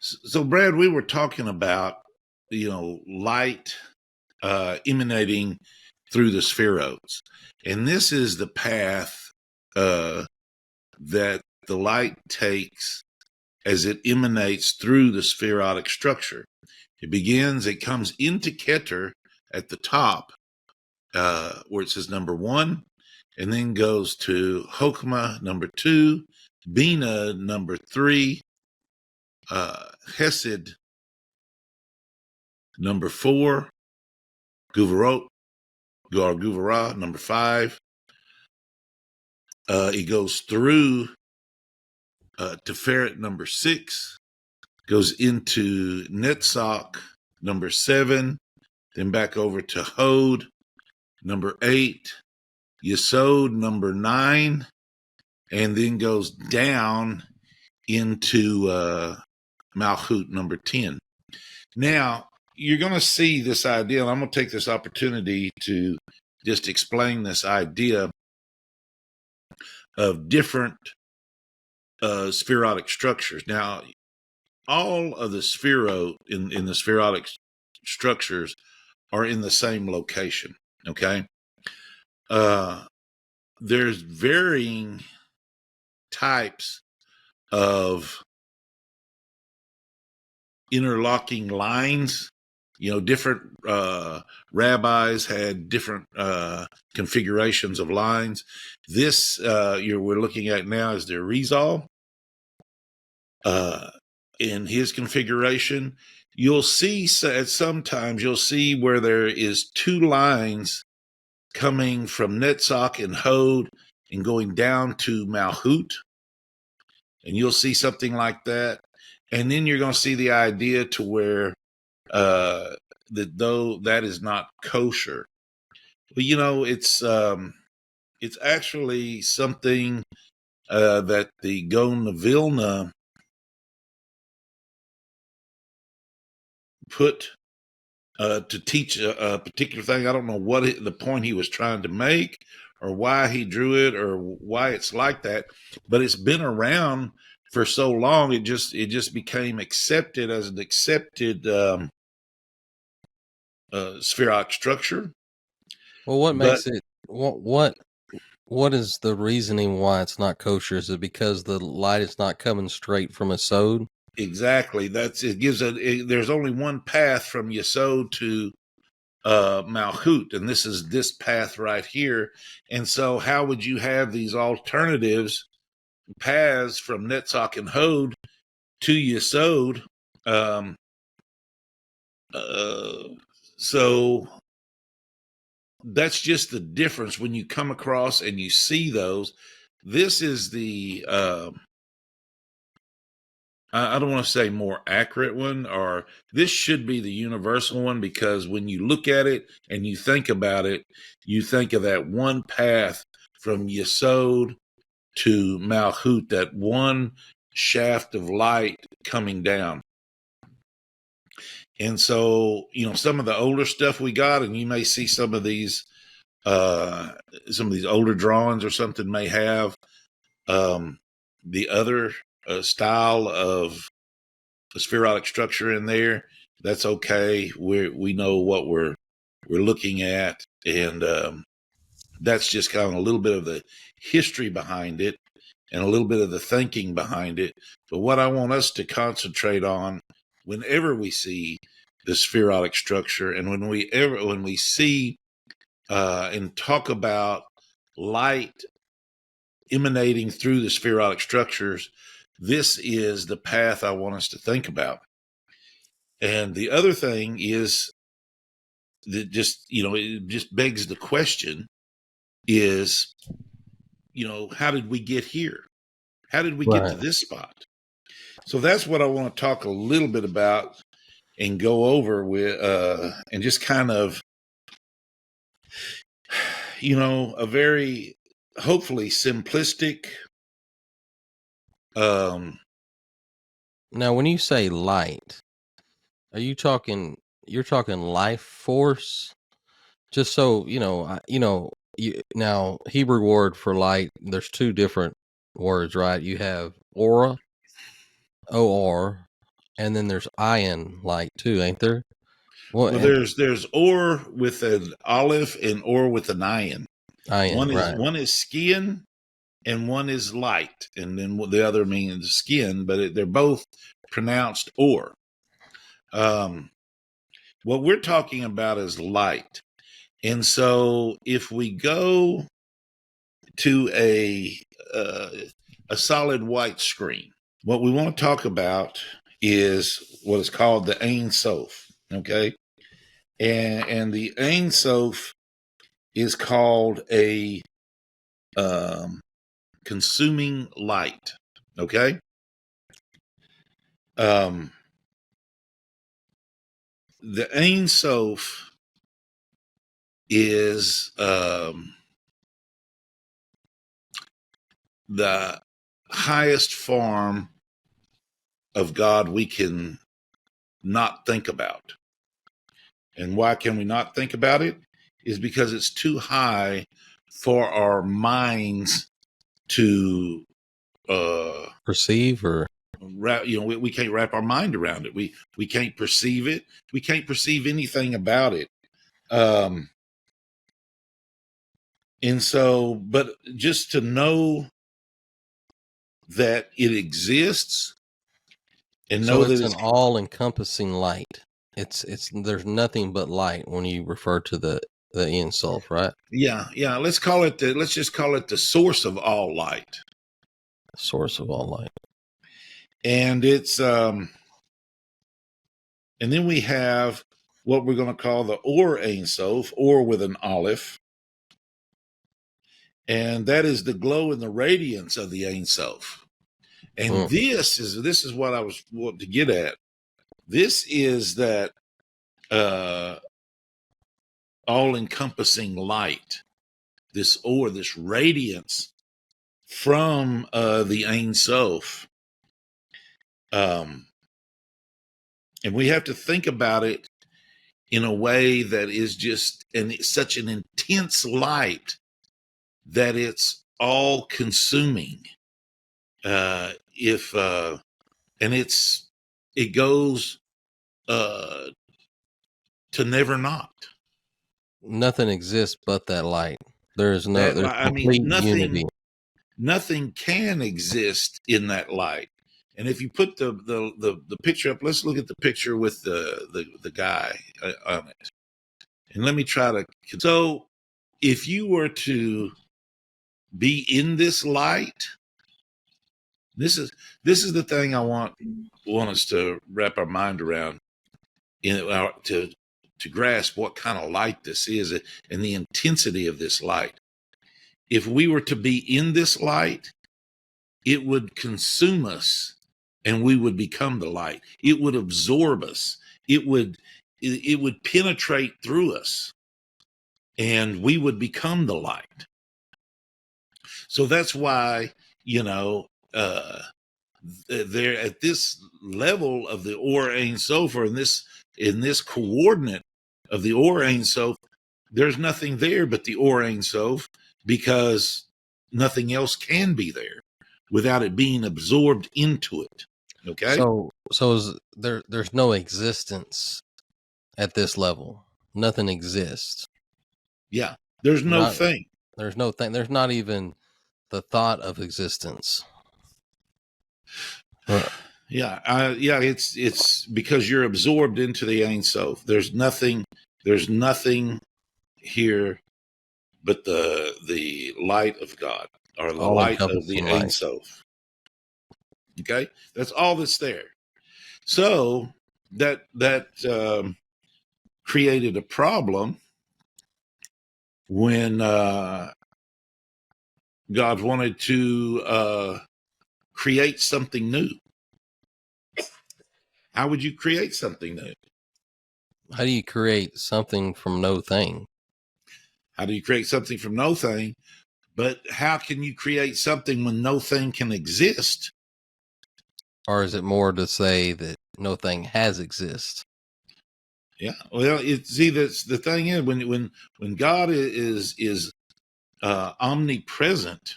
So, Brad, we were talking about light emanating through the spheroids, and this is the path uh, that the light takes as it emanates through the spherotic structure. It comes into Keter at the top, where it says number 1, and then goes to Chokmah number 2, Bina number 3, Hesed number 4, Guvarot or Guvara number 5. It goes through Tiferet number 6, goes into Netzach number 7, then back over to Hod number 8, Yesod number 9, and then goes down into Malchut number 10. Now, you're going to see this idea, and I'm going to take this opportunity to just explain this idea of different spherotic structures. Now, all of the in the spherotic structures are in the same location, okay? There's varying types of interlocking lines. Different rabbis had different configurations of lines. This we're looking at now is the Arizal. In his configuration, you'll see sometimes you'll see where there is 2 lines coming from Netzach and Hod and going down to Malchut, and you'll see something like that. And then you're going to see the idea to where that though that is not kosher, but it's actually something that the Gaon of Vilna put to teach a particular thing. I don't know what the point he was trying to make, or why he drew it, or why it's like that, but it's been around for so long. It just became accepted as an accepted spheroid structure. Well, what makes it what is the reasoning why it's not kosher? Is it because the light is not coming straight from a sod? Exactly. There's only one path from Yesod to Malchut, and this is this path right here. And so how would you have these alternatives paths from Netzach and Hod to Yesod? So that's just the difference when you come across and you see those. This is the I don't want to say more accurate one, or this should be the universal one, because when you look at it and you think about it, you think of that one path from Yesod to Malchut, that one shaft of light coming down. And so, some of the older stuff we got, and you may see some of these older drawings or something may have the other style of a spherotic structure in there. That's okay. We know what we're looking at, and that's just kind of a little bit of the history behind it and a little bit of the thinking behind it. But what I want us to concentrate on whenever we see the spherotic structure, and when we see and talk about light emanating through the spherotic structures, this is the path I want us to think about. And the other thing is that it just begs the question is, how did we get here? How did we get to this spot? So that's what I want to talk a little bit about and go over with, and just kind of, a very hopefully simplistic. Now, when you say light, are you talking? You're talking life force. Just so now Hebrew word for light. There's 2 different words, right? You have aura, O-R, And then there's ion light too, ain't there? Well, Well, and there's ore with an olive and ore with an ion. ion, right? One is skin and one is light, and then the other means skin, but they're both pronounced ore. What we're talking about is light. And so if we go to a solid white screen, what we want to talk about is what is called the Ein Sof. Okay. And the Ein Sof is called a consuming light. Okay. Um, the Ein Sof is the highest form of God we can not think about. And why can we not think about it? Is because it's too high for our minds to Perceive or we can't wrap our mind around it. We can't perceive it. We can't perceive anything about it. And so, but just to know that it exists and so know that it's an it's all-encompassing light. It's there's nothing but light when you refer to the Ein Sof, right? yeah. Let's just call it the source of all light. Source of all light. And it's and then we have what we're going to call the Or Ein Sof, or with an Aleph, and that is the glow and the radiance of the Ein Sof. And this is what I was wanting to get at. This is that all-encompassing light, this radiance from the Ein Sof. And we have to think about it in a way that is just such an intense light that it's all consuming. It goes to never not. Nothing exists but that light. There's complete unity. Nothing can exist in that light. And if you put the picture up, let's look at the picture with the guy on it. And let me try to. So if you were to be in this light, this is the thing I want us to wrap our mind around, to grasp what kind of light this is and the intensity of this light. If we were to be in this light, it would consume us and we would become the light. It would absorb us. It would penetrate through us and we would become the light. So that's why, they're at this level of the Or Ein Sof, or in this coordinate of the Or Ein Sof, there's nothing there but the Or Ein Sof, because nothing else can be there without it being absorbed into it. Okay. So is there's no existence at this level. Nothing exists. Yeah. There's no thing. There's no thing. There's not even the thought of existence. Yeah. It's because you're absorbed into the Ein Sof. There's nothing here but the light of God, or the light of the Ein Sof. Okay, that's all that's there. So that created a problem when God wanted to create something new. How would you create something new? How do you create something from no thing? How do you create something from no thing? But how can you create something when no thing can exist? Or is it more to say that no thing has exist? Yeah. Well, that's the thing is, when God is omnipresent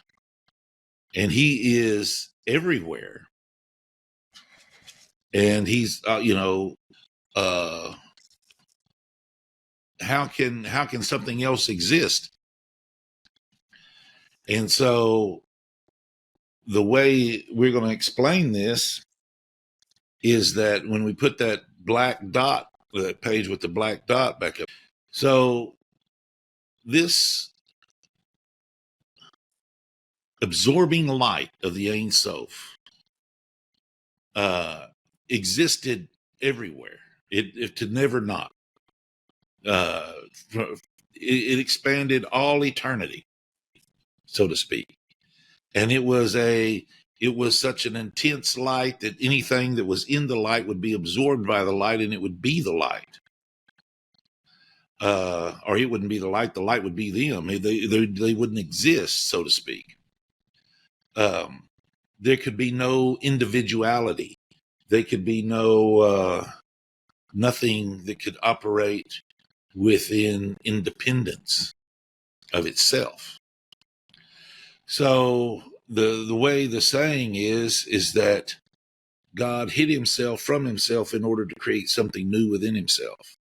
and he is everywhere, and he's how can something else exist? And so the way we're going to explain this is that when we put that black dot, that page with the black dot back up, so this absorbing light of the Ein Sof existed everywhere. It could never not. It expanded all eternity, so to speak, and it was such an intense light that anything that was in the light would be absorbed by the light, and it would be the light. Or it wouldn't be the light would be them. They wouldn't exist, so to speak. There could be no individuality. There could be nothing that could operate within independence of itself. So the way the saying is that God hid himself from himself in order to create something new within himself.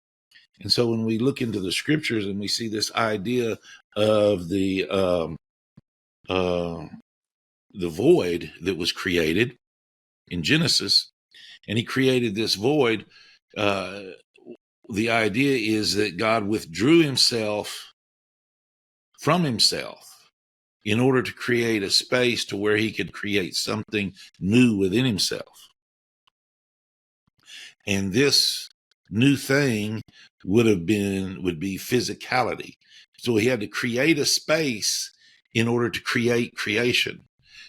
And so when we look into the scriptures and we see this idea of the void that was created in Genesis, and he created this void, the idea is that God withdrew himself from himself in order to create a space to where he could create something new within himself. And this new thing would be physicality. So he had to create a space in order to create creation.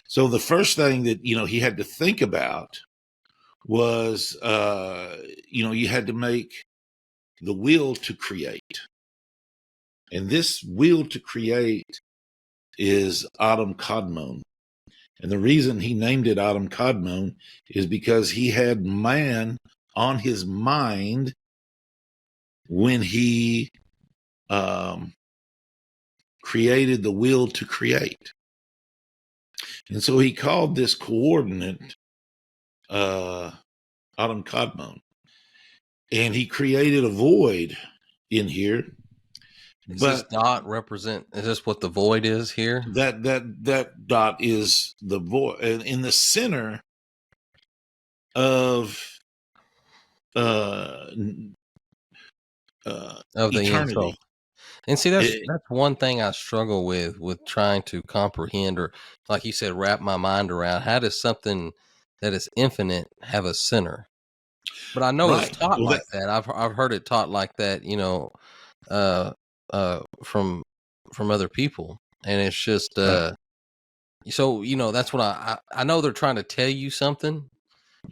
So the first thing that, he had to think about was, you had to make the will to create. And this will to create is Adam Kadmon. And the reason he named it Adam Kadmon is because he had man on his mind when he created the will to create. And so he called this coordinate Adam Kadmon. And he created a void in here. Does this dot represent, is this what the void is here? That dot is the void. And in the center of the eternity. And see, that's one thing I struggle with trying to comprehend, or like you said, wrap my mind around. How does something that is infinite have a center? But I know it's taught like that. I've heard it taught like that, from other people, and it's just so that's what I know they're trying to tell you something.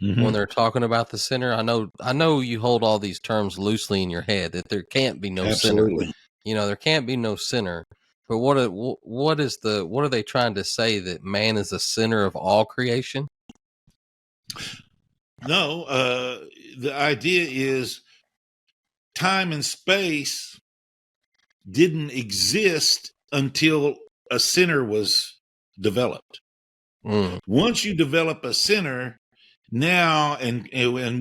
Mm-hmm. When they're talking about the center. I know you hold all these terms loosely in your head, that there can't be no center. There can't be no center. But what are they trying to say, that man is the center of all creation? No, the idea is time and space didn't exist until a center was developed. Once you develop a center, now and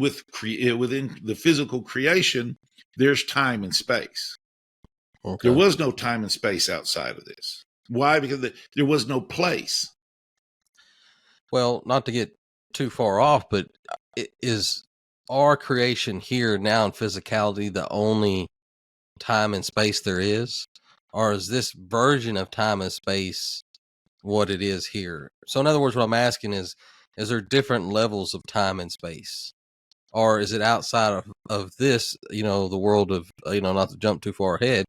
within the physical creation, there's time and space. Okay. There was no time and space outside of this. Why? Because there was no place. Well, not to get too far off, but is our creation here now in physicality the only time and space there is? Or is this version of time and space what it is here? So in other words, what I'm asking is there different levels of time and space? Or is it outside of this, the world of, not to jump too far ahead,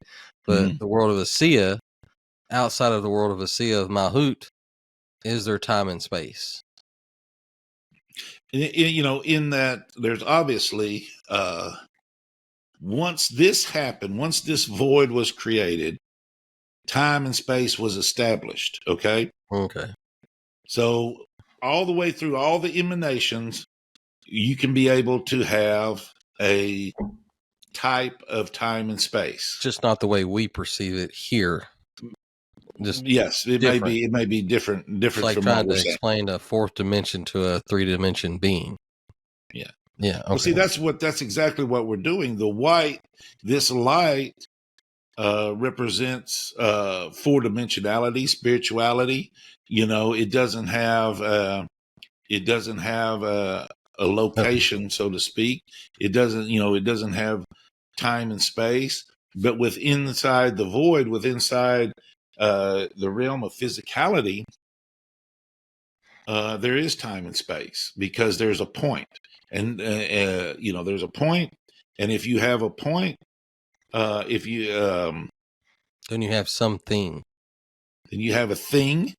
but the world of Asiya, outside of the world of Asiya of Malhut, is there time and space? In that there's obviously, once this happened, once this void was created, time and space was established. Okay. So all the way through all the emanations, you can be able to have a type of time and space. Just not the way we perceive it here. Yes, it may be different. It's like from trying to explain a fourth dimension to a 3-dimension being. Yeah. Yeah. Okay. Well, see, that's exactly what we're doing. The white, this light represents four dimensionality, spirituality. You know, it doesn't have a location, so to speak. It doesn't have time and space. But inside the void, inside the realm of physicality, there is time and space because there's a point, and there's a point, and if you have a point, if you then you have something. then you have a thing,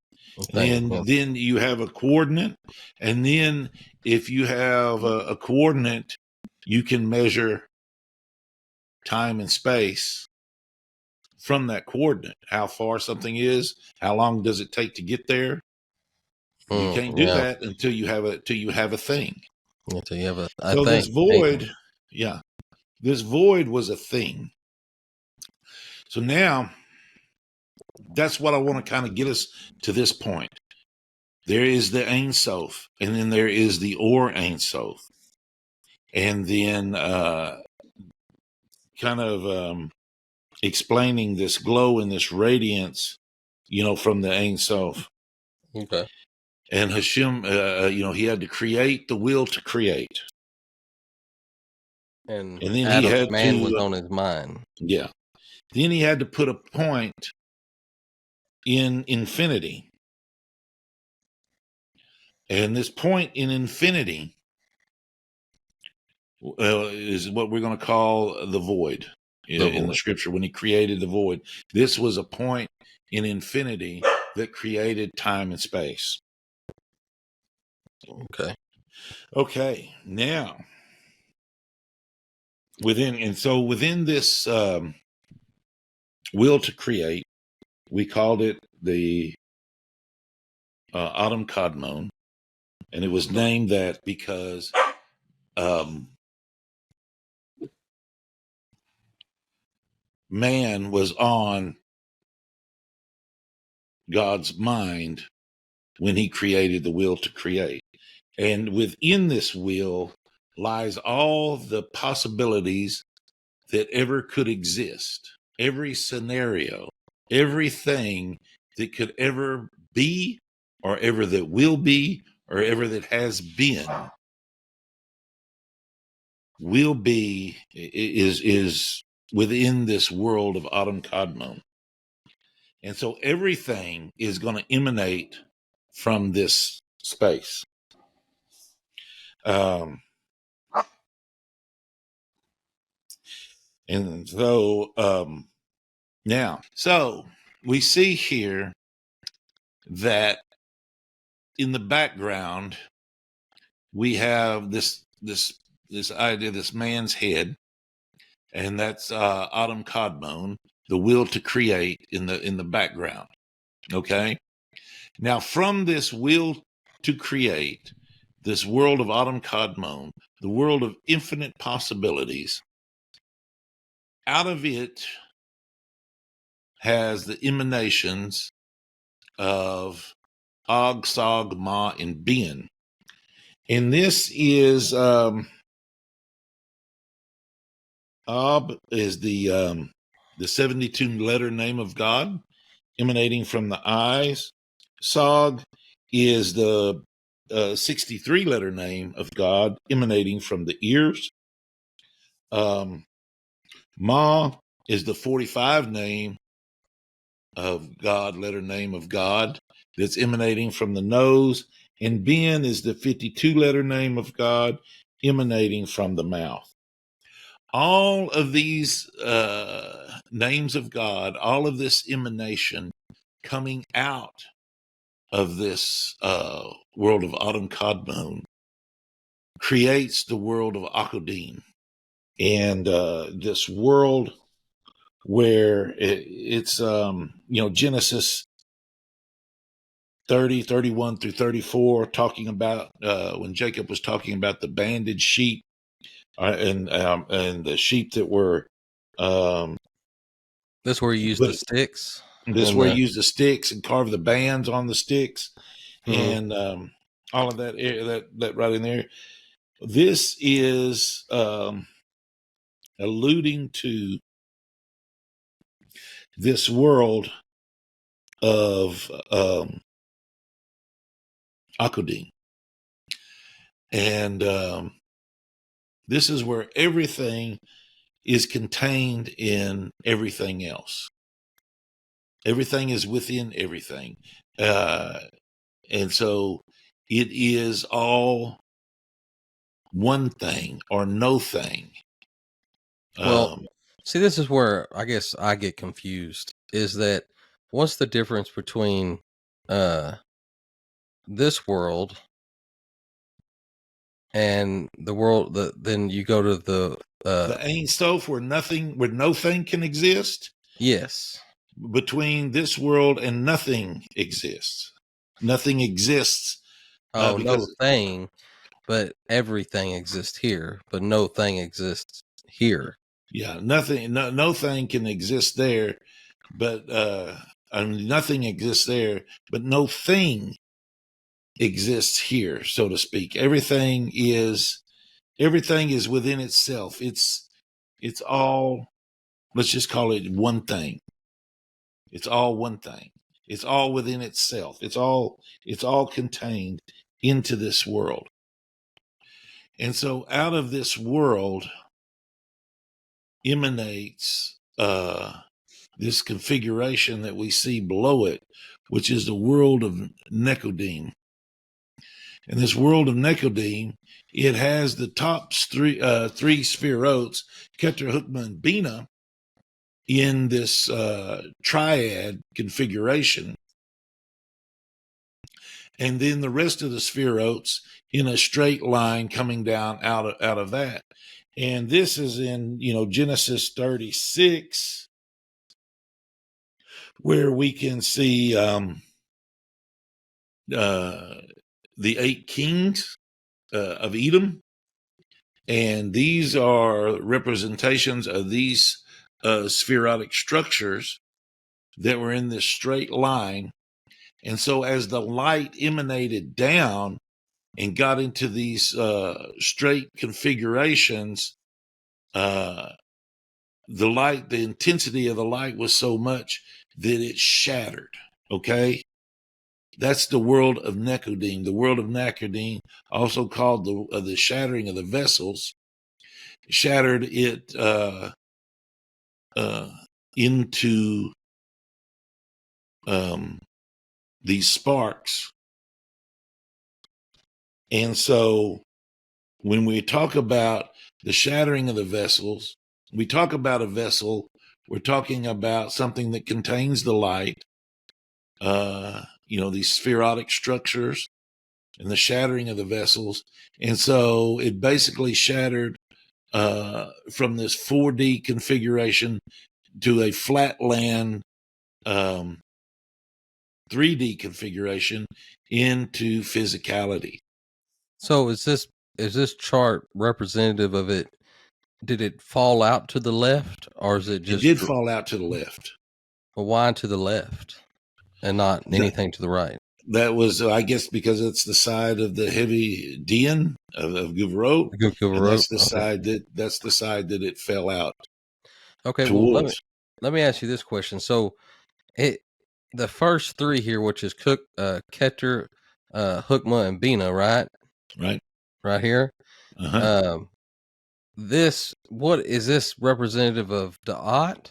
and then you have a coordinate, and then if you have a coordinate, you can measure time and space from that coordinate. How far something is, how long does it take to get there? You can't do that until you have a thing. Until you have a So thing. this void, this void was a thing. So now that's what I want to kind of get us to this point. There is the Ein Sof, and then there is the Or Ein Sof. And then kind of explaining this glow and this radiance, from the Ein Sof. Okay. And Hashem, he had to create the will to create. And then Adam's he had man was on his mind. Yeah. Then he had to put a point in infinity. And this point in infinity is what we're going to call the void in the scripture. When he created the void, this was a point in infinity that created time and space. Okay. Now, within this will to create, we called it the Adam Kadmon, and it was named that because man was on God's mind when he created the will to create. And within this will lies all the possibilities that ever could exist, every scenario, everything that could ever be, or ever that will be, or ever that has been, will be, is within this world of Adam Kadmon. And so everything is going to emanate from this space. And so now, so we see here that in the background, we have this idea, this man's head, and that's Adam Kadmon, the will to create in the background. Okay. Now, from this will to create, this world of Adam Kadmon, the world of infinite possibilities, out of it has the emanations of Og, Sog, Ma, and Bin. And this is Ab is the 72-letter name of God emanating from the eyes. Sog is the 63-letter name of God emanating from the ears. Ma is the 45 name of God, letter name of God, that's emanating from the nose. And Bin is the 52-letter name of God emanating from the mouth. All of these names of God, all of this emanation coming out of this world of Adam Kadmon creates the world of Akkodin. And this world where it's Genesis 30, 31 through 34, talking about when Jacob was talking about the banded sheep and the sheep that were. This where you use the sticks. This where you use the sticks and carve the bands on the sticks, and all of that right in there. This is alluding to this world of Akudim. And this is where everything is contained in everything else. Everything is within everything. And so it is all one thing or no thing. Well, see, this is where I guess I get confused. Is that what's the difference between this world and the world that then you go to the Ein Sof, where no thing can exist. yes. Between this world and nothing exists. Nothing exists Oh, no because thing, but everything exists here, but no thing exists here. yeah, nothing, no thing can exist there, but I mean, nothing exists there, but no thing exists here, so to speak. Everything is within itself. It's all, let's just call it one thing. It's all one thing. It's all within itself. It's all contained into this world. And so out of this world emanates this configuration that we see below it, which is the world of Nekodim. And this world of Nekodim, it has the top three spherotes, Keter, Hukma, and Bina, in this triad configuration. And then the rest of the spherotes in a straight line coming down out of that. And this is in, Genesis 36, where we can see the 8 kings of Edom. And these are representations of these spherotic structures that were in this straight line. And so as the light emanated down and got into these straight configurations, the intensity of the light was so much that it shattered. Okay. That's the world of Nekodim. The world of Nekodim, also called the shattering of the vessels, shattered it into these sparks. And so when we talk about the shattering of the vessels, we talk about a vessel, we're talking about something that contains the light, these spherotic structures and the shattering of the vessels. And so it basically shattered from this 4D configuration to a flatland 3D configuration into physicality. So is this chart representative of it? Did it fall out to the left, or is it just? It did fall out to the left. Well, why to the left and not anything to the right? That was, I guess, because it's the side of the heavy Dian of Guvarot, and that's the side that it fell out. Okay, towards. well let me ask you this question. So, the first three here, which is Keter, Hukma, and Bina, right? Right here. Uh-huh. What is this representative of Da'at,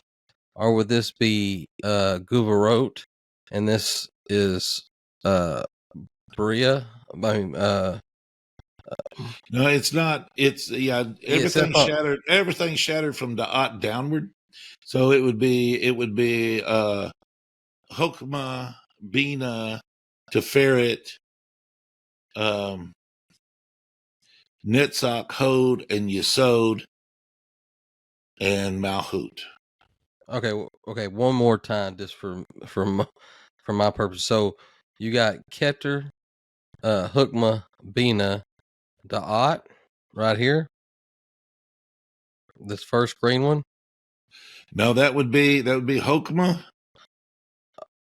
or would this be Guvarot, and this is Bria? I mean, no, it's not. It's everything shattered. Everything shattered from Da'at downward. So it would be Hokmah, Bina, Tiferet, Netzach, Hod, and Yesod, and Malhut. Okay, one more time, just for my purpose. So you got Keter, Hukma, Bina, Da'at, right here. This first green one. No, that would be Hokmah.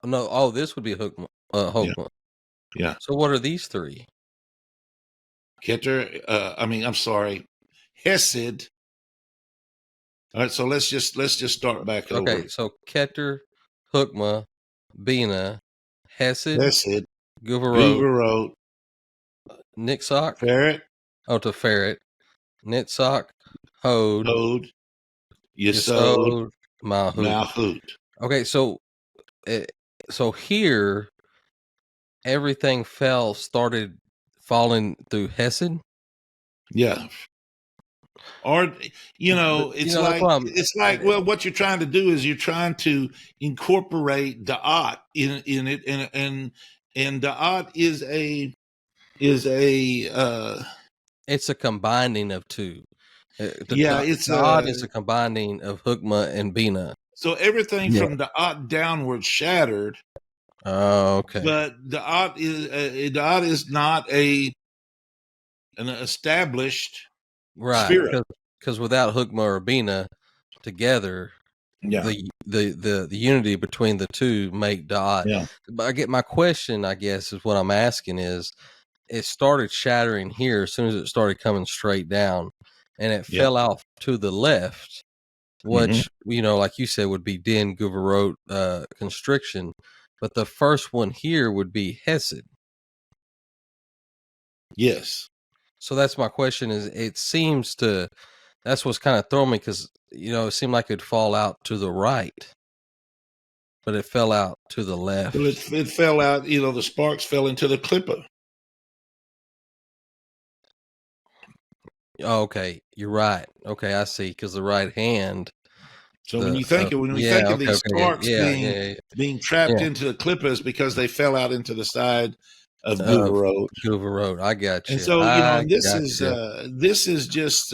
No, this would be Hukma. Hokmah. Yeah. So what are these three? Keter, I'm sorry, Hesed. All right, so let's just start back over. Okay, so Keter, Hukma, Bina, Hesed, Hesed, Guvarot, Guvarot, Nitzok, Ferret, Teferet, Nitzok, Hod, Hod, Yesod, Yesod, Malhut. Malhut. Okay, eh, so here everything started falling through Hesed. Yeah. Or But it's that's like what it's like well, what you're trying to do is you're trying to incorporate Da'at in it, and Da'at is a it's a combining of two. yeah, it's God is a combining of Hukma and Bina. so everything Yeah. from Da'at downward shattered, Oh, okay. but Da'at is not an established Right. sphere. Because without Hukma or Bina together, Yeah, the unity between the two make Da'at. yeah, But my question, I guess, is what I'm asking is, it started shattering here as soon as it started coming straight down, and it yeah. fell off to the left, Hmm. which like you said, would be Din Guvarot constriction, but the first one here would be Hesed. Yes. So that's my question: is it seems to that's what's kind of throwing me, because it seemed like it'd fall out to the right, but it fell out to the left. Well, it fell out. The sparks fell into the clipper. Oh, okay, you're right. Okay, I see. Because the right hand, So when we think of okay, these okay, sparks yeah, yeah, being trapped yeah. into the clippers because they fell out into the side of Of Guvarot. Hoover Road. I got And you. so, I and got you. this is just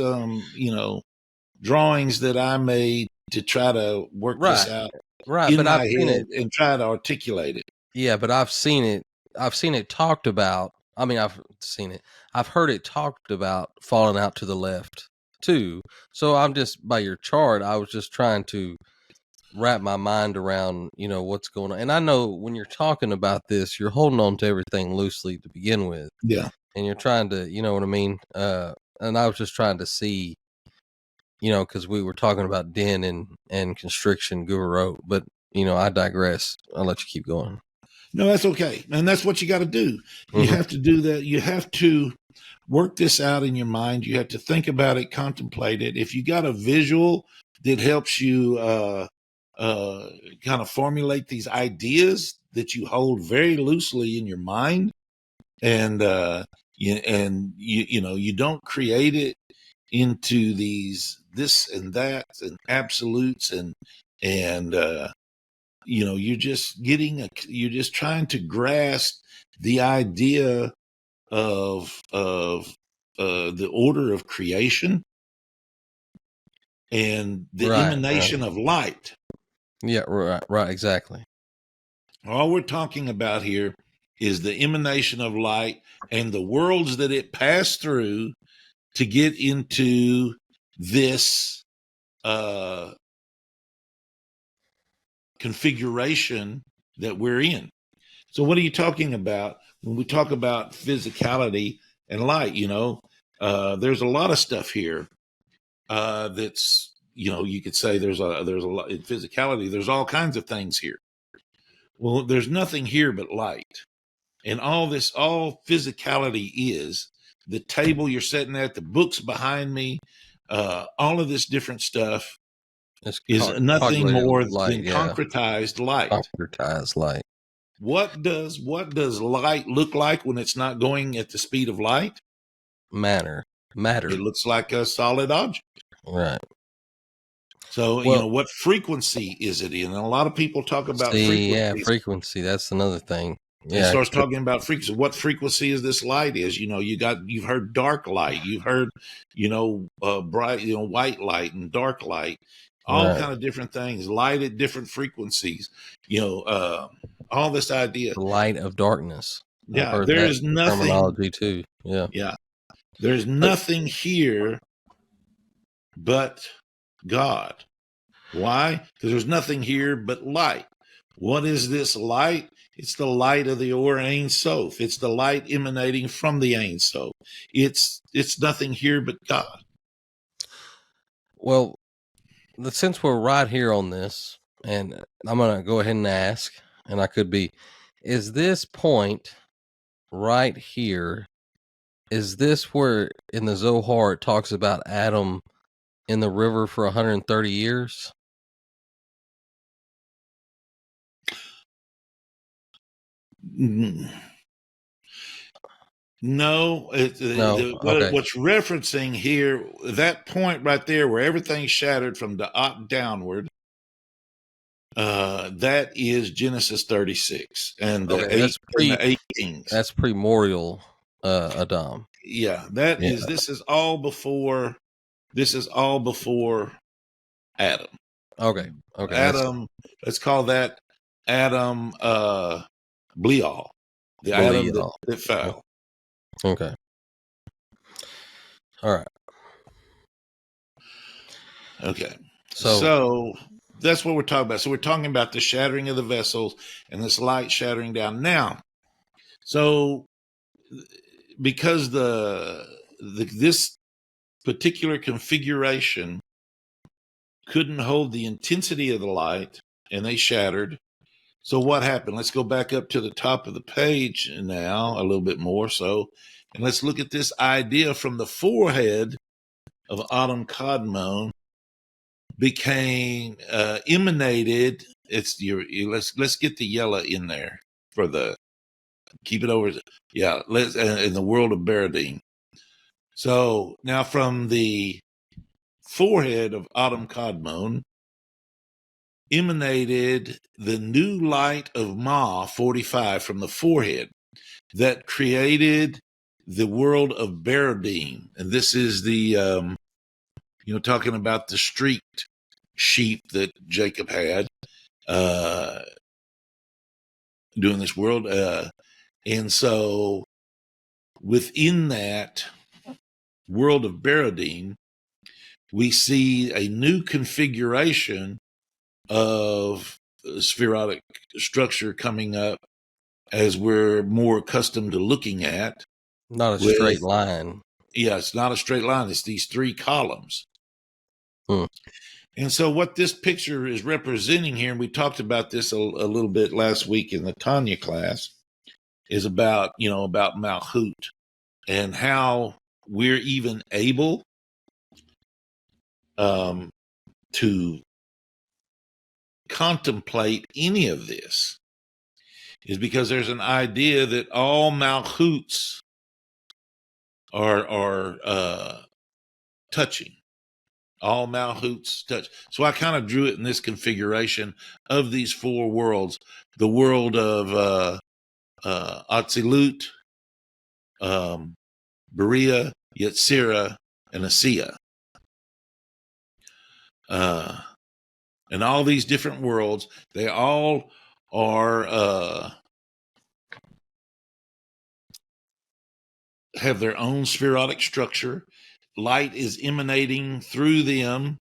drawings that I made to try to work this Right, out right. in But I've my seen head it. and try to articulate it. Yeah, but I've seen it. I've seen it talked about. I mean, I've seen it. I've heard it talked about falling out to the left too. So I'm just, by your chart, I was just trying to wrap my mind around, what's going on. And I know when you're talking about this, you're holding on to everything loosely to begin with, Yeah. and you're trying to, you know what I mean? And I was just trying to see, because we were talking about Den and constriction Guru, but I digress. I'll let you keep going. No, that's okay. And that's what you got to do. You Mm-hmm. have to do that. You have to work this out in your mind. You have to think about it, contemplate it. If you got a visual that helps you kind of formulate these ideas that you hold very loosely in your mind, and you don't create it into these this and that and absolutes and you're just trying to grasp the idea of the order of creation and the Right. emanation of light. Yeah. Right. Right. Exactly. All we're talking about here is the emanation of light and the worlds that it passed through to get into this configuration that we're in. So, what are you talking about when we talk about physicality and light? There's a lot of stuff here that's you could say there's a lot in physicality. There's all kinds of things here. Well, there's nothing here but light, and all physicality is the table you're sitting at, the books behind me, all of this different stuff It's is nothing calculated more light. than Yeah. concretized light. Concretized light. What does light look like when it's not going at the speed of light? Matter. It looks like a solid object. Right. So, Well, what frequency is it in? And a lot of people talk about see, yeah, frequencies frequency. That's another thing. and Yeah. starts talking about frequency. What frequency is this light is? You've heard dark light, you've heard, bright, white light and dark light, all Right. kind of different things, light at different frequencies, all this idea. The light of darkness. I've Yeah, heard there that is nothing. terminology too. Yeah. Yeah, there's But nothing here but God. Why? Because there's nothing here but light. What is this light? It's the light of the Or Ein Sof. It's the light emanating from the Ein Sof. It's nothing here but God. Well, since we're right here on this, and I'm going to go ahead and ask, and I could be, is this point right here, is this where in the Zohar it talks about Adam in the river for 130 years? No, No. Okay. what's referencing here, that point right there where everything's shattered from the Da'at downward, that is Genesis 36 and the Okay. eight kings. That's primordial Adam. Yeah, that Yeah. is. This is all before. This is all before Adam. Okay. Okay. Adam. Let's call that Adam. Bleal, the Adam Belial. that fell. Okay. All right. Okay. So So that's what we're talking about. So we're talking about the shattering of the vessels and this light shattering down. Now, so because this particular configuration couldn't hold the intensity of the light and they shattered. So what happened? Let's go back up to the top of the page now, a little bit more so, and let's look at this idea from the forehead of Adam Kadmon became emanated. It's let's get the yellow in there for the keep it over. Yeah, let's in the world of Baradim. So now from the forehead of Adam Kadmon emanated the new light of Ma 45 from the forehead that created the world of Baradim. And this is the, talking about the streaked sheep that Jacob had doing this world. And so within that world of Baradim, we see a new configuration of spherotic structure coming up as we're more accustomed to looking at. not a straight line. Yeah, it's not a straight line. It's these three columns. Hmm. And so what this picture is representing here, and we talked about this a little bit last week in the Tanya class, is about Malchut and how we're even able to contemplate any of this is because there's an idea that all Malchuts are touching. All Malchuts touch. So I kind of drew it in this configuration of these four worlds: the world of Atzilut, Berea, Yetzirah, and Asiya. And all these different worlds, they all are have their own spherotic structure. Light is emanating through them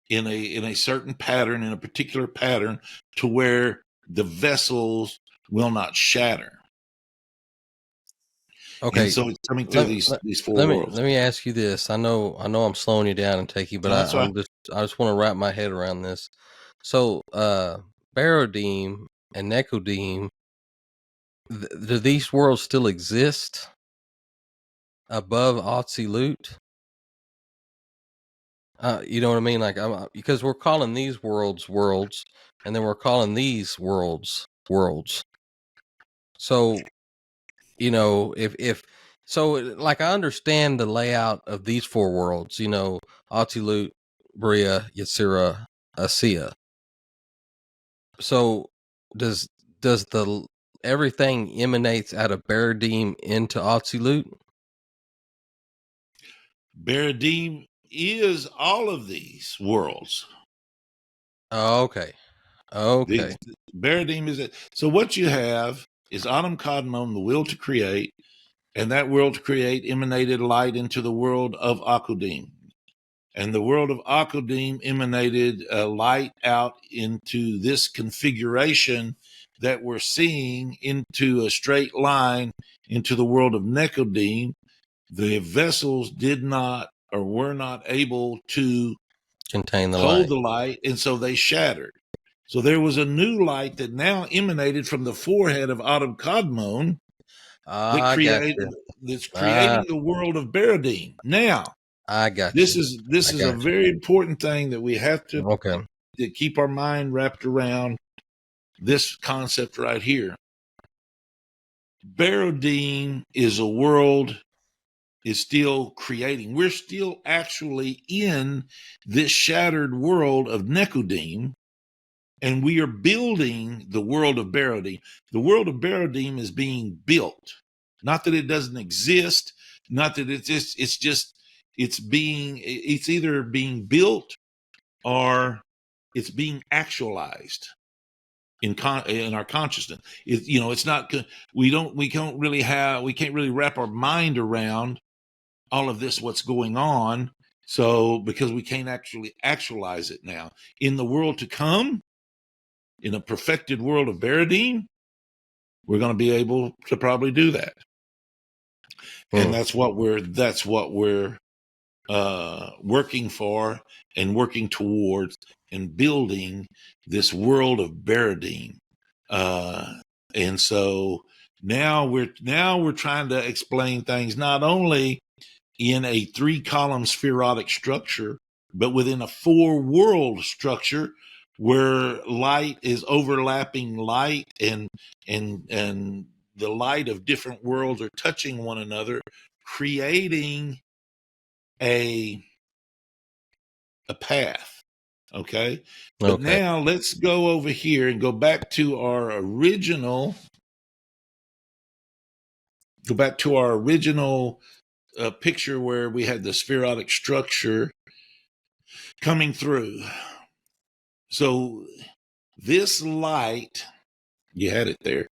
in a certain pattern, in a particular pattern, to where the vessels will not shatter. Okay. And so it's coming through these four worlds. Let me ask you this. I know I'm slowing you down and take you, but No, I just want to wrap my head around this. So Barodim and Nekodim, do these worlds still exist above Atzilut? You know what I mean? Like, because we're calling these worlds, and then we're calling these worlds. So, if so, like, I understand the layout of these four worlds. Atzilut, Bria, Yetzirah, Asiya. So, does the everything emanates out of Baradim into Atzilut? Baradim is all of these worlds. Oh, okay. Okay. Baradim is it. So what you have is Adam Kadmon, the will to create, and that will to create emanated light into the world of Akudim. And the world of Akudim emanated light out into this configuration that we're seeing into a straight line into the world of Nekodim, the vessels did not or were not able to Contain the hold light. the light, and so they shattered. So there was a new light that now emanated from the forehead of Adam Kadmon that I got you. that's creating the world of Beradim. Now, I got this you. is a very important thing that we have to keep our mind wrapped around this concept right here. Beradim is a world is still creating. We're still actually in this shattered world of Nekudim, and we are building the world of Beradim. The world of Beradim is being built. Not that it doesn't exist, not that it's either being built or it's being actualized in our consciousness. It's not, we can't really wrap our mind around all of this, what's going on. So, because we can't actually actualize it now in the world to come, in a perfected world of Beradim, we're going to be able to probably do that. And that's what we're working for and working towards and building this world of Beradim. And so now we're trying to explain things not only in a 3-column spherotic structure, but within a 4-world structure where light is overlapping light, and the light of different worlds are touching one another, creating a path. Okay. But now let's go over here and go back to our original picture where we had the spherotic structure coming through. So this light, you had it there.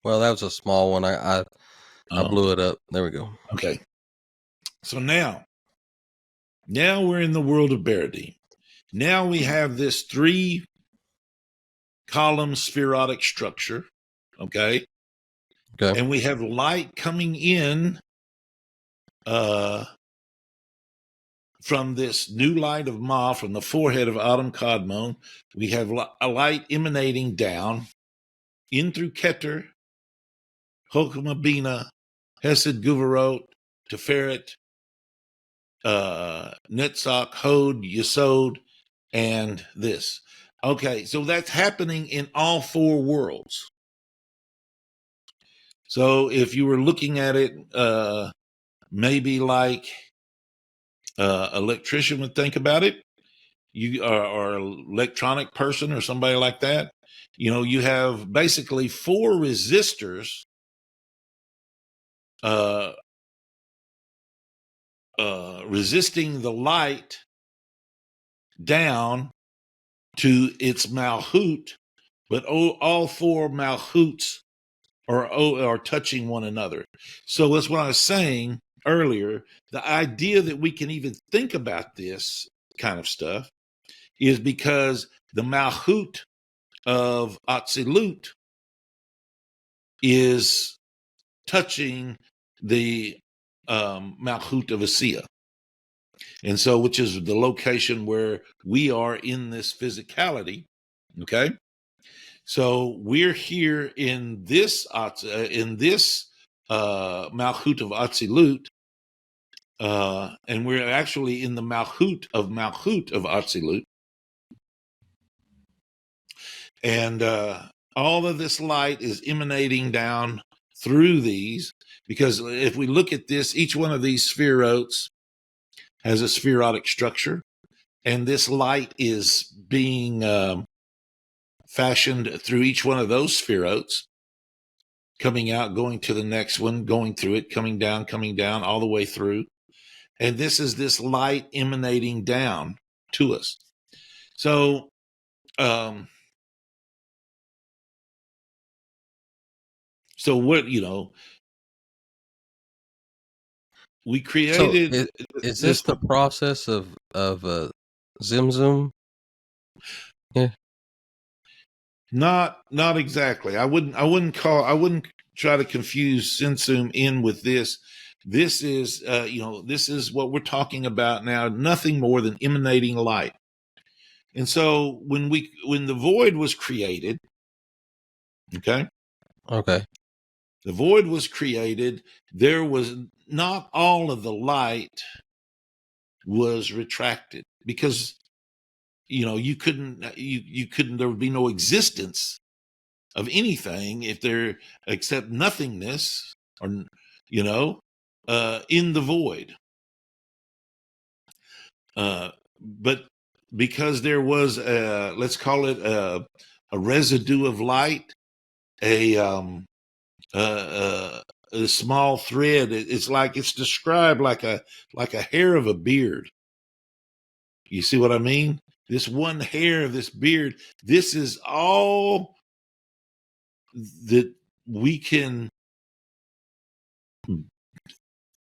Well, that was a small one. I blew it up. There we go. Okay. So now we're in the world of Beradim. Now we have this 3-column spherotic structure. Okay. And we have light coming in from this new light of Ma, from the forehead of Adam Kadmon. We have a light emanating down in through Keter, Hokmah Bina, Hesed Guvarot, Teferet, Netzach, Hod, Yesod, and this. Okay, so that's happening in all 4 worlds. So if you were looking at it, maybe like electrician would think about it, you are an electronic person or somebody like that, you have basically 4 resistors resisting the light down to its malhut, but all 4 malhuts are touching one another. So that's what I was saying earlier. The idea that we can even think about this kind of stuff is because the malhut of Atzilut is touching the malhut of Asiya. And so, which is the location where we are in this physicality. Okay. So we're here in this malhut of Atzilut, and we're actually in the malhut of Atzilut, and all of this light is emanating down through these. Because if we look at this, each one of these spherotes has a spherotic structure, and this light is being fashioned through each one of those spherotes, coming out, going to the next one, going through it, coming down, all the way through. And this is this light emanating down to us. So, so what, we created. So is this the process of Zimzum? Yeah. Not exactly. I wouldn't try to confuse sensum in with this. This is this is what we're talking about now, nothing more than emanating light. And so when the void was created, okay? Okay. The void was created, there was not all of the light was retracted because you couldn't there would be no existence of anything if there except nothingness or in the void, but because there was let's call it a residue of light, a a small thread. It's like it's described like a hair of a beard. You see what I mean? This one hair of this beard, this is all that we can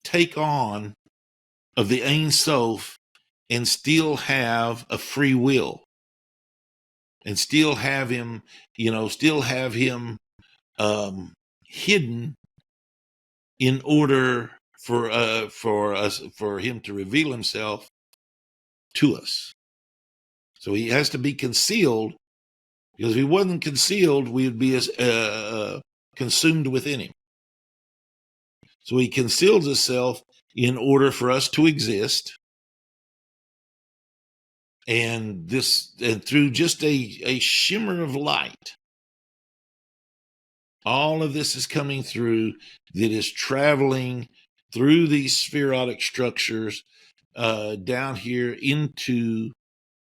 take on of the Ein Sof and still have a free will and still have him, hidden in order for him to reveal himself to us. So he has to be concealed, because if he wasn't concealed, we would be consumed within him. So he conceals himself in order for us to exist. And through just a shimmer of light, all of this is coming through, that is traveling through these spherotic structures down here into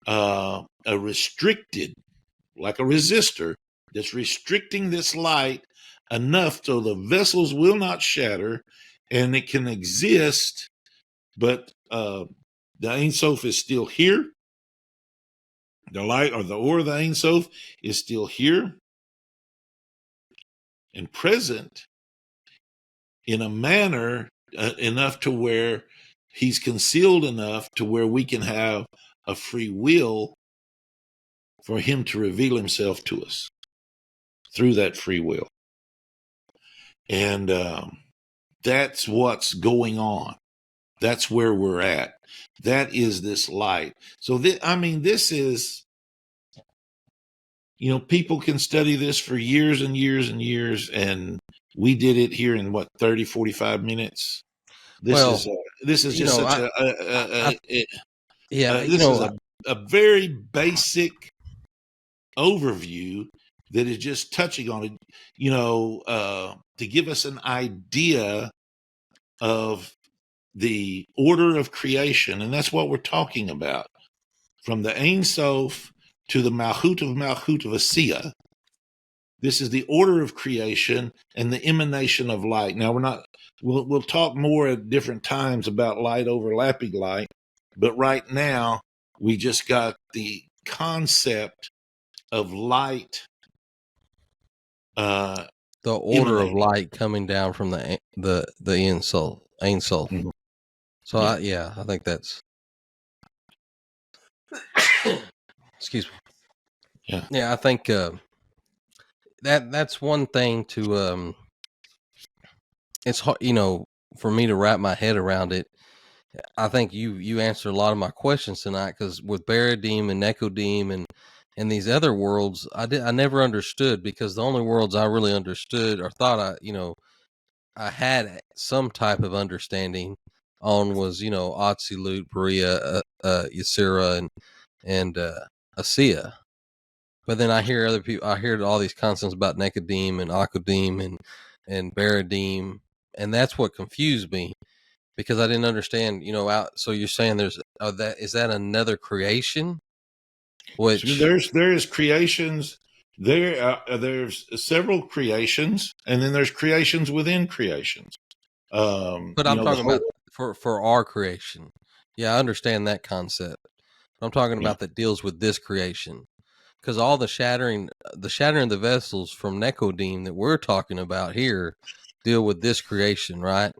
a restricted, like a resistor, that's restricting this light enough so the vessels will not shatter and it can exist, but the Ein Sof is still here. The light or the ore of the Ein Sof is still here and present in a manner enough to where he's concealed enough to where we can have a free will for him to reveal himself to us through that free will. And that's what's going on. That's where we're at. That is this light. So this is, people can study this for years and years and years, and we did it here in 30, 45 minutes. This is just such a very basic overview that is just touching on it, to give us an idea of the order of creation. And that's what we're talking about. From the Ein Sof to the Malchut of Asiya. This is the order of creation and the emanation of light. Now we'll talk more at different times about light overlapping light, but right now we just got the concept of light. The order emanating of light coming down from the Ein Sof. Mm-hmm. So I think that's excuse me. Yeah, I think that's one thing to it's hard, for me to wrap my head around it. I think you answered a lot of my questions tonight, because with Baradim and Nekodim and these other worlds, I never understood, because the only worlds I really understood or thought I had some type of understanding on was Atzilut, Berea, Yisera, and Asiya. But then I hear other people. I hear all these concepts about Nekodim and Akodim and Baradim, and that's what confused me, because I didn't understand. So you're saying is that another creation? Which there's creations. There's several creations, and then there's creations within creations. But I'm talking about for our creation. Yeah, I understand that concept. But I'm talking about that deals with this creation, because all the shattering of the vessels from Nekodim that we're talking about here deal with this creation, right?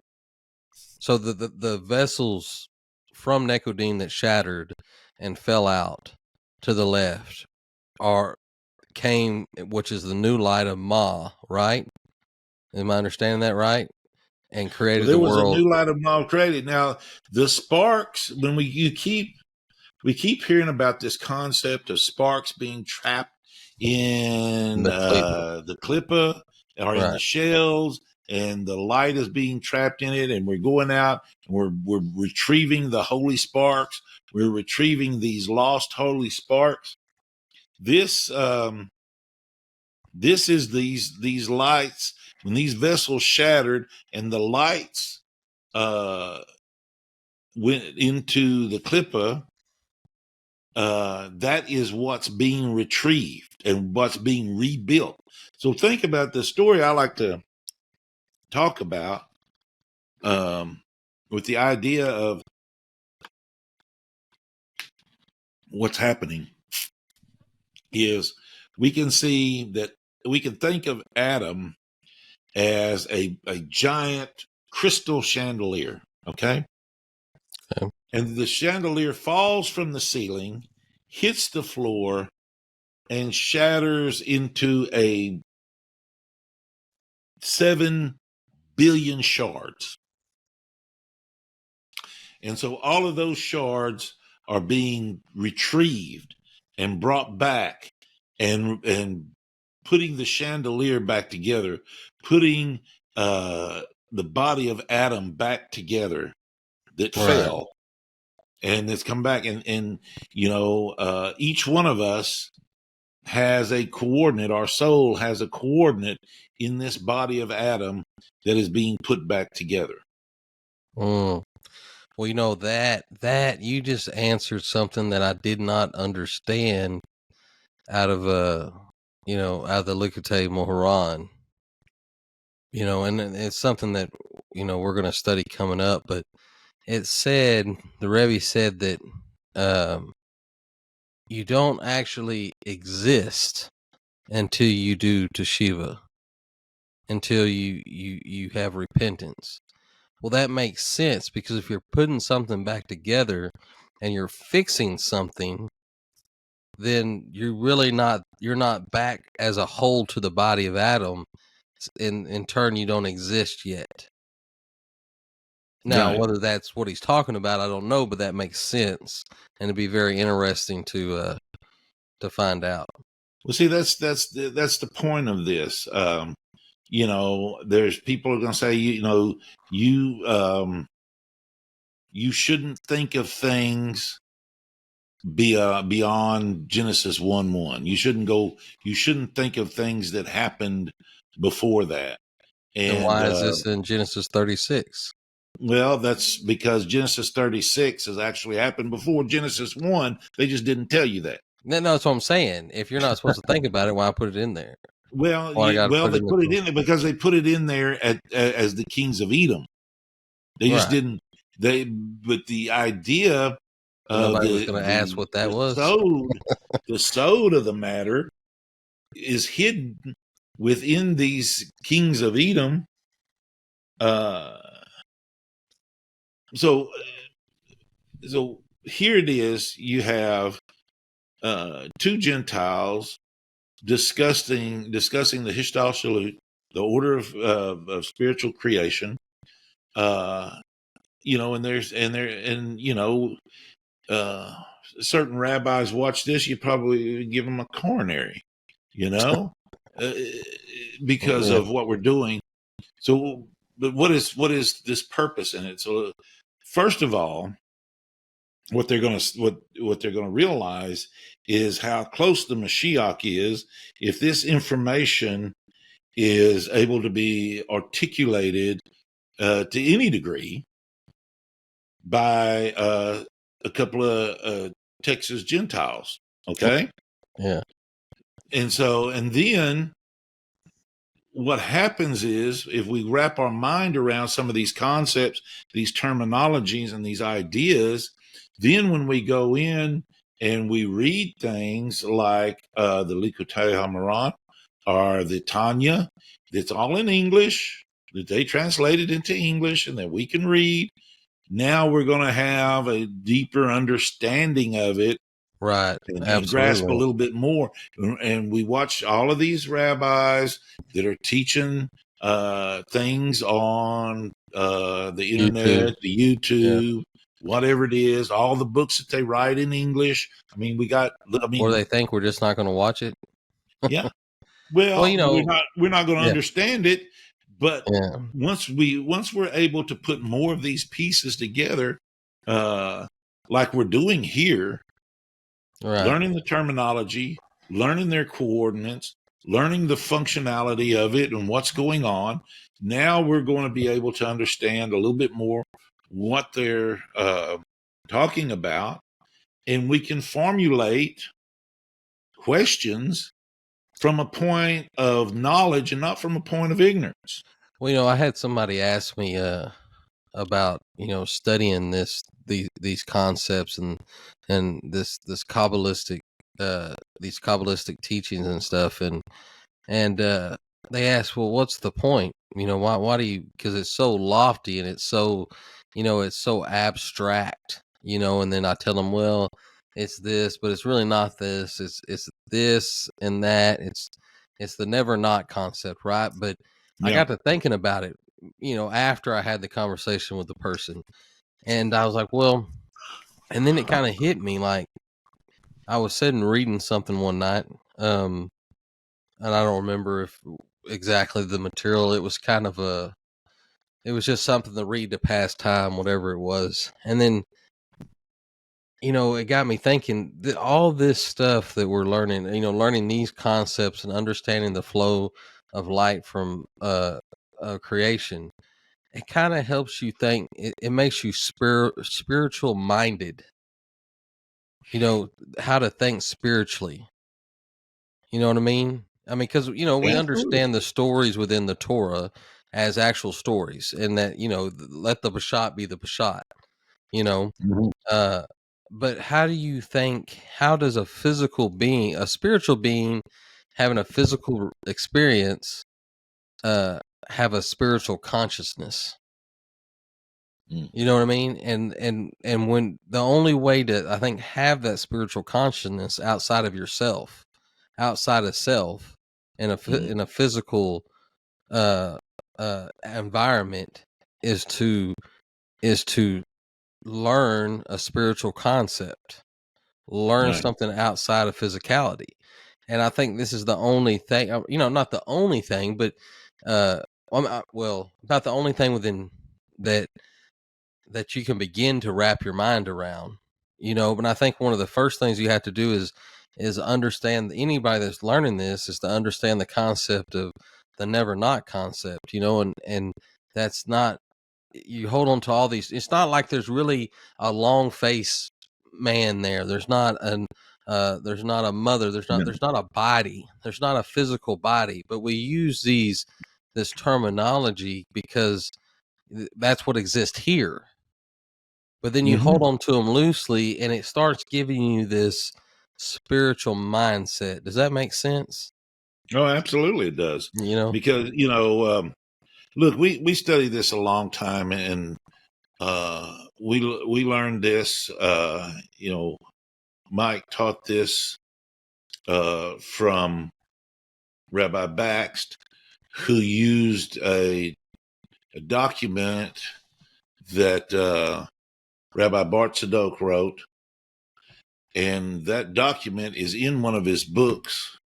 So the vessels from Nekodim that shattered and fell out to the left came, which is the new light of Ma, right? Am I understanding that right? And Well, created there the was a world. new light of knowledge created. Now, the sparks, when we keep hearing about this concept of sparks being trapped in The Clipper. the clipper or in Right. the shells, and the light is being trapped in it, and we're going out and we're retrieving the holy sparks. We're retrieving these lost holy sparks. This this is these lights when these vessels shattered and the lights went into the clipper. That is what's being retrieved and what's being rebuilt. So think about the story I like to talk about with the idea of what's happening is we can see that we can think of Adam as a giant crystal chandelier, okay? Okay. And the chandelier falls from the ceiling, hits the floor, and shatters into a 7 billion shards. And so all of those shards are being retrieved and brought back and putting the chandelier back together, putting the body of Adam back together that Right. fell. And it's come back. And each one of us has a coordinate. Our soul has a coordinate in this body of Adam that is being put back together. Mm. Well, that you just answered something that I did not understand out of out of the Likutei Moharan. And it's something that we're going to study coming up. But it said, the Rebbe said that you don't actually exist until you do teshuva, until you have repentance. Well, that makes sense, because if you're putting something back together and you're fixing something, then you're not back as a whole to the body of Adam. In turn, you don't exist yet. Now, Right. whether that's what he's talking about, I don't know, but that makes sense, and it'd be very interesting to find out. Well, see, that's the point of this. There's people are going to say, you you shouldn't think of things beyond Genesis 1:1. You shouldn't think of things that happened before that. Then And why is this in Genesis 36? well, that's because Genesis 36 has actually happened before Genesis 1. They just didn't tell you that. No, that's what I'm saying. If you're not supposed to think about it, why put it in there? Well, Why I got to put it they in put it the in there because they put it in there as the kings of Edom. They just right? didn't. But the idea, But nobody was going to ask what that was. the sode of the matter is hidden within these kings of Edom. Uh, so here it is. You have two Gentiles discussing the Hishtal Shalut, the order of spiritual creation. And there's and there and uh, certain rabbis watch this. You probably give them a coronary, uh, because Yeah. of what we're doing. So, but what is this purpose in it? So, first of all, what they're going to realize is how close the Mashiach is if this information is able to be articulated to any degree by a couple of Texas Gentiles. Okay. Yeah. And then what happens is if we wrap our mind around some of these concepts, these terminologies, and these ideas, then when we go in and we read things like the Likutei Hamaran or the Tanya, that's all in English, that they translated into English and that we can read. Now we're going to have a deeper understanding of it Right. and grasp a Absolutely. little bit more. And we watch all of these rabbis that are teaching things on the YouTube. internet, the Yeah. YouTube, whatever it is, all the books that they write in English. I mean, Or they think we're just not going to watch it. yeah. Well, Well, we're not going to yeah, understand it, but yeah, once we're able to put more of these pieces together, uh, like we're doing here, right. learning the terminology, learning their coordinates, learning the functionality of it and what's going on. Now we're going to be able to understand a little bit more what they're talking about, and we can formulate questions from a point of knowledge and not from a point of ignorance. Well, I had somebody ask me about studying these concepts and this kabbalistic these kabbalistic teachings and stuff, and they asked, well, what's the point? Why do you? Because it's so lofty and it's so it's so abstract. And then I tell them, well, it's this, but it's really not this. It's this and that. It's the never not concept, right? But I Yeah. got to thinking about it, after I had the conversation with the person, and I was like, well, and then it kind of hit me like I was sitting reading something one night, and I don't remember if exactly the material. It was kind of it was just something to read to pass time, whatever it was. And then, it got me thinking that all this stuff that we're learning, learning these concepts and understanding the flow of light from creation, it kind of helps you think. It makes you spiritual minded. How to think spiritually. You know what I mean? I mean, because we Absolutely. understand the stories within the Torah as actual stories, and that let the Peshat be the Peshat. You know, Mhm. uh, but how do you think? How does a physical being, a spiritual being, having a physical experience, uh, have a spiritual consciousness? Mm. You know what I mean? And when the only way to, I think, have that spiritual consciousness outside of yourself, outside of self, Mhm. in a physical environment, is to learn a spiritual concept, learn Right. something outside of physicality. And I think this is the only thing, not the only thing, but uh, not the only thing within that that you can begin to wrap your mind around. But I think one of the first things you have to do is understand, anybody that's learning this is to understand the concept of the never not concept, and that's not, you hold on to all these, it's not like there's really a long face man there. There's not a mother, Yeah. there's not a body, there's not a physical body, but we use this terminology because that's what exists here. But then you hold Mhm. on to them loosely and it starts giving you this spiritual mindset. Does that make sense? Oh, absolutely, it does. You know? Because look, we studied this a long time, and we learned this. Mike taught this from Rabbi Baxt, who used a document that Rabbi Bart Sadok wrote, and that document is in one of his books.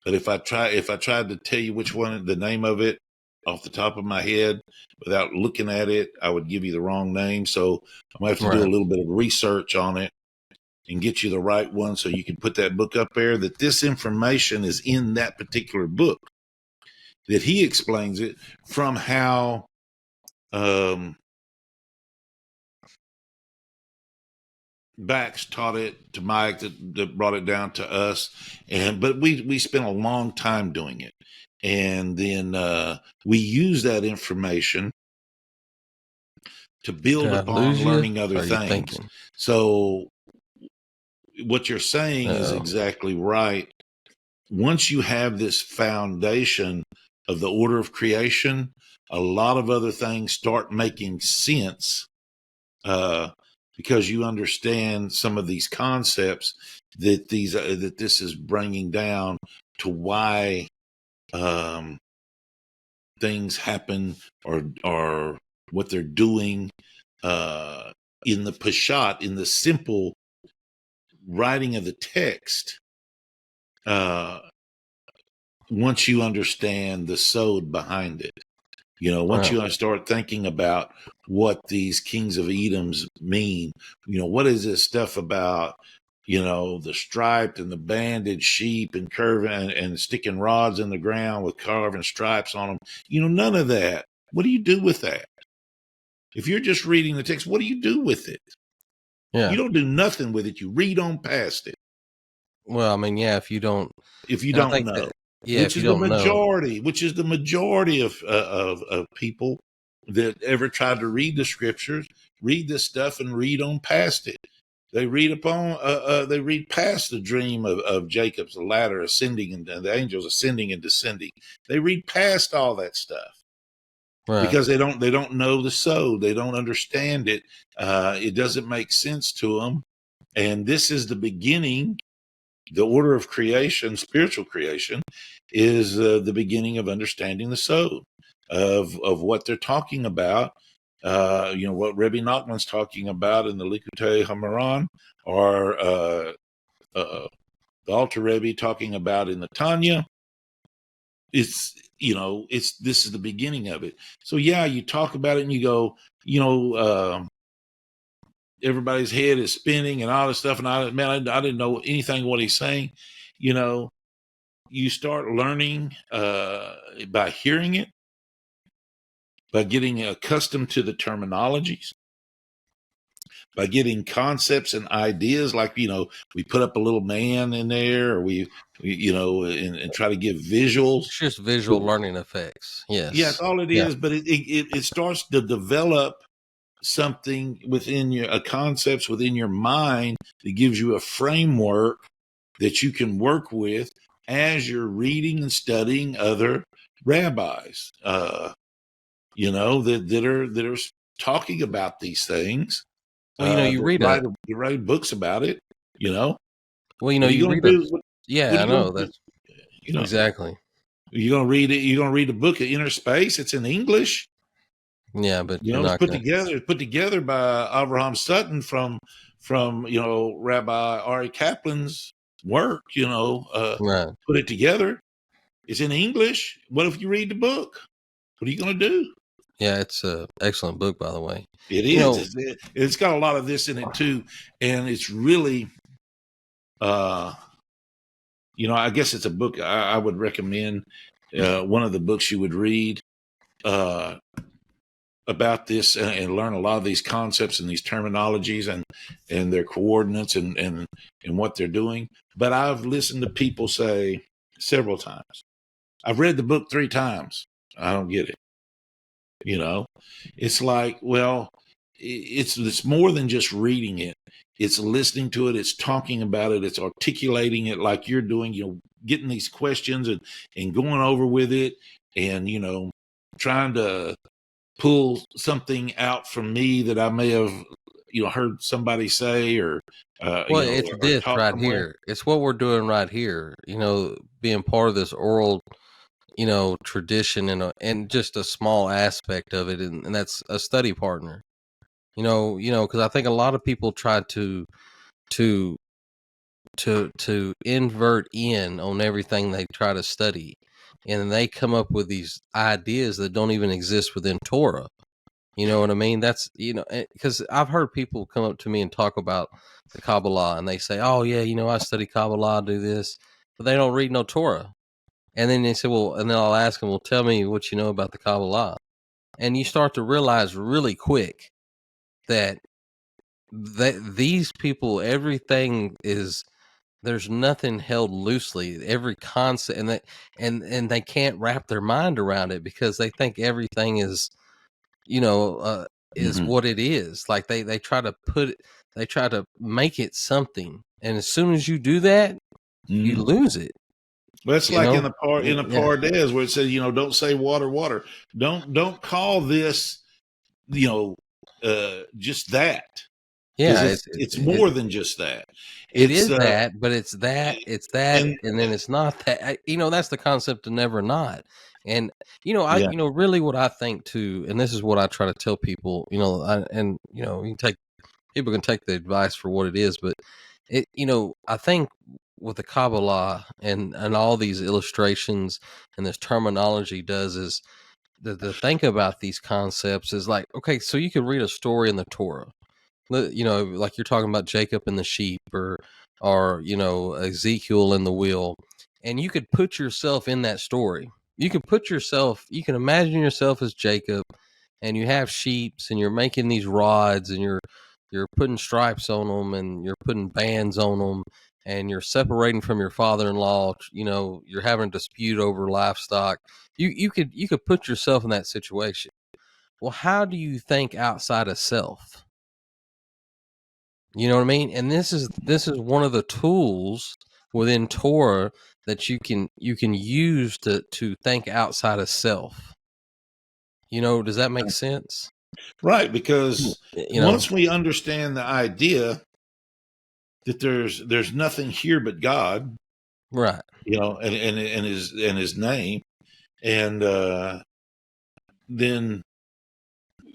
But if I tried to tell you which one, the name of it, off the top of my head, without looking at it, I would give you the wrong name. So I'm gonna have to do a Right. little bit of research on it and get you the right one, so you can put that book up there. That this information is in that particular book. That he explains it from how um, Bax taught it to Mike, that brought it down to us, but we spent a long time doing it, and then we use that information to Did build I upon lose you? learning other Or are you things. thinking? So what you're saying is Uh-oh. exactly right. Once you have this foundation of the order of creation, a lot of other things start making sense. Uh, because you understand some of these concepts that that this is bringing down to why things happen, or what they're doing in the Peshat, in the simple writing of the text. Once you understand the sod behind it, once you start thinking about what these kings of Edoms mean, what is this stuff about, the striped and the banded sheep and curving and sticking rods in the ground with carving stripes on them? None of that. What do you do with that? If you're just reading the text, what do you do with it? Yeah. You don't do nothing with it. You read on past it. Well, I mean, yeah, if you don't know. Yeah, Which if you is the don't know. majority of people that ever tried to read the scriptures, read this stuff and read on past it. They read past the dream of Jacob's ladder ascending and the angels ascending and descending. They read past all that stuff because they don't know the sod. They don't understand it. It doesn't make sense to them. And this is the beginning. The order of creation, spiritual creation, is the beginning of understanding the sod of what they're talking about. What Rebbe Nachman's talking about in the Likutei Hamaran, or the Alter Rebbe talking about in the Tanya. This is the beginning of it. So yeah, you talk about it and you go, everybody's head is spinning and all this stuff. And I didn't know anything what he's saying. You start learning by hearing it, by getting accustomed to the terminologies, by getting concepts and ideas. Like, we put up a little man in there, or we and try to give visuals. It's just visual learning effects. Yes. Yeah, that's all it is. But it starts to develop something within concepts within your mind that gives you a framework that you can work with as you're reading and studying other rabbis, that are talking about these things. Well, you write books about it. Well, what are you gonna read do? Yeah, I know that's exactly. You're gonna read it. You're gonna read a book of Inner Space. It's in English. Yeah, but you're it's not put together by Avraham Sutton from Rabbi Ari Kaplan's work. Put it together. It's in English. What if you read the book? What are you going to do? Yeah, it's an excellent book, by the way. It is. It's got a lot of this in it too, and it's really, I guess it's a book I would recommend. One of the books you would read about this and learn a lot of these concepts and these terminologies and their coordinates and what they're doing. But I've listened to people say several times, I've read the book 3 times. I don't get it. It's like, well, it's more than just reading it. It's listening to it. It's talking about it. It's articulating it like you're doing, getting these questions and going over with it and, trying to pull something out from me that I may have, heard somebody say or, it's or this taught right somewhere. here. It's what we're doing right here. Being part of this oral, tradition and just a small aspect of it, and that's a study partner. Because I think a lot of people try to invert in on everything they try to study, and they come up with these ideas that don't even exist within Torah. You know what I mean? That's because I've heard people come up to me and talk about the Kabbalah, and they say, "Oh yeah, I study Kabbalah, do this," but they don't read no Torah. And then they say, "Well," and then I'll ask them, "Well, tell me what you know about the Kabbalah," and you start to realize really quick that these people, everything is. There's nothing held loosely. Every concept, and they can't wrap their mind around it because they think everything is, is Mm-hmm. what it is. Like they try to they try to make it something, and as soon as you do that, you lose it. Well, it's like in the Yeah. Pardes where it says, don't say water, water. Don't call this, just that. because Yeah, it's more than just that. it It's is that, but it's that, and and then it's not that. That's the concept of never not. And yeah, really what I think too, and this is what I try to tell people. People can take the advice for what it is, but I think what the Kabbalah and all these illustrations and this terminology does is to think about these concepts is like, okay, so you could read a story in the Torah, like you're talking about Jacob and the sheep, or Ezekiel and the wheel, and you could put yourself in that story. You can imagine yourself as Jacob, and you have sheeps, and you're making these rods, and you're putting stripes on them, and you're putting bands on them, and you're separating from your father-in-law. You're having a dispute over livestock. You could put yourself in that situation. Well, how do you think outside of self? You know what I mean? And this is one of the tools within Torah that you can use to think outside of self. Does that make sense? right. Because You know, once we understand the idea that there's nothing here but God, right. and his name, and then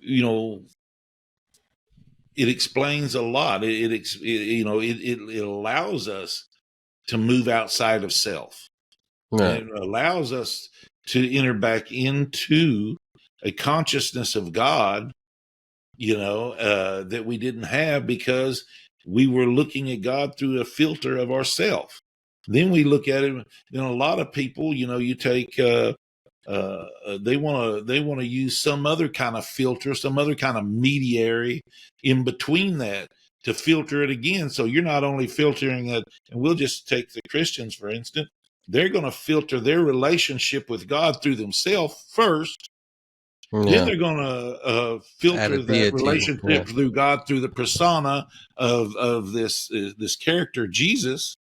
you know it explains a lot. It allows us to move outside of self. Right. It allows us to enter back into a consciousness of God, that we didn't have because we were looking at God through a filter of ourself. Then we look at it. A lot of people, you take they want to use some other kind of filter, some other kind of mediary in between that to filter it again. So you're not only filtering it, and we'll just take the Christians for instance. They're going to filter their relationship with God through themselves first. Then Yeah. they're going to Add a filter that deity. Yeah. relationship through God through the persona of this character Jesus.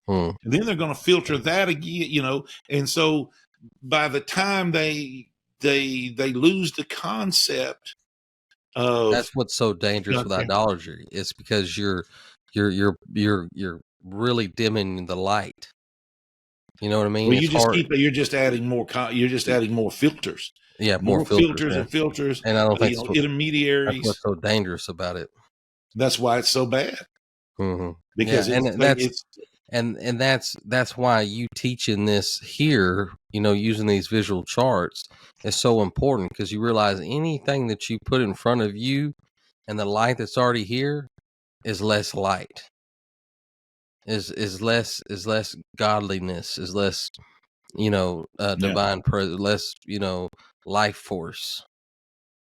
Hmm. And then they're going to filter that again. And so by the time they lose the concept of That's what's so dangerous with okay, idolatry. It's because you're really dimming the light. You know what I mean? well, It's hard. you're just adding you're just adding more filters, Yeah, more more filters. filters Yeah, and filters, and I don't think that's intermediaries. what's so dangerous about it. That's why it's so bad, Yeah, because and that's why you teaching this here, using these visual charts is so important, because you realize anything that you put in front of you and the light that's already here is less light, is less godliness, is less yeah, divine presence, less life force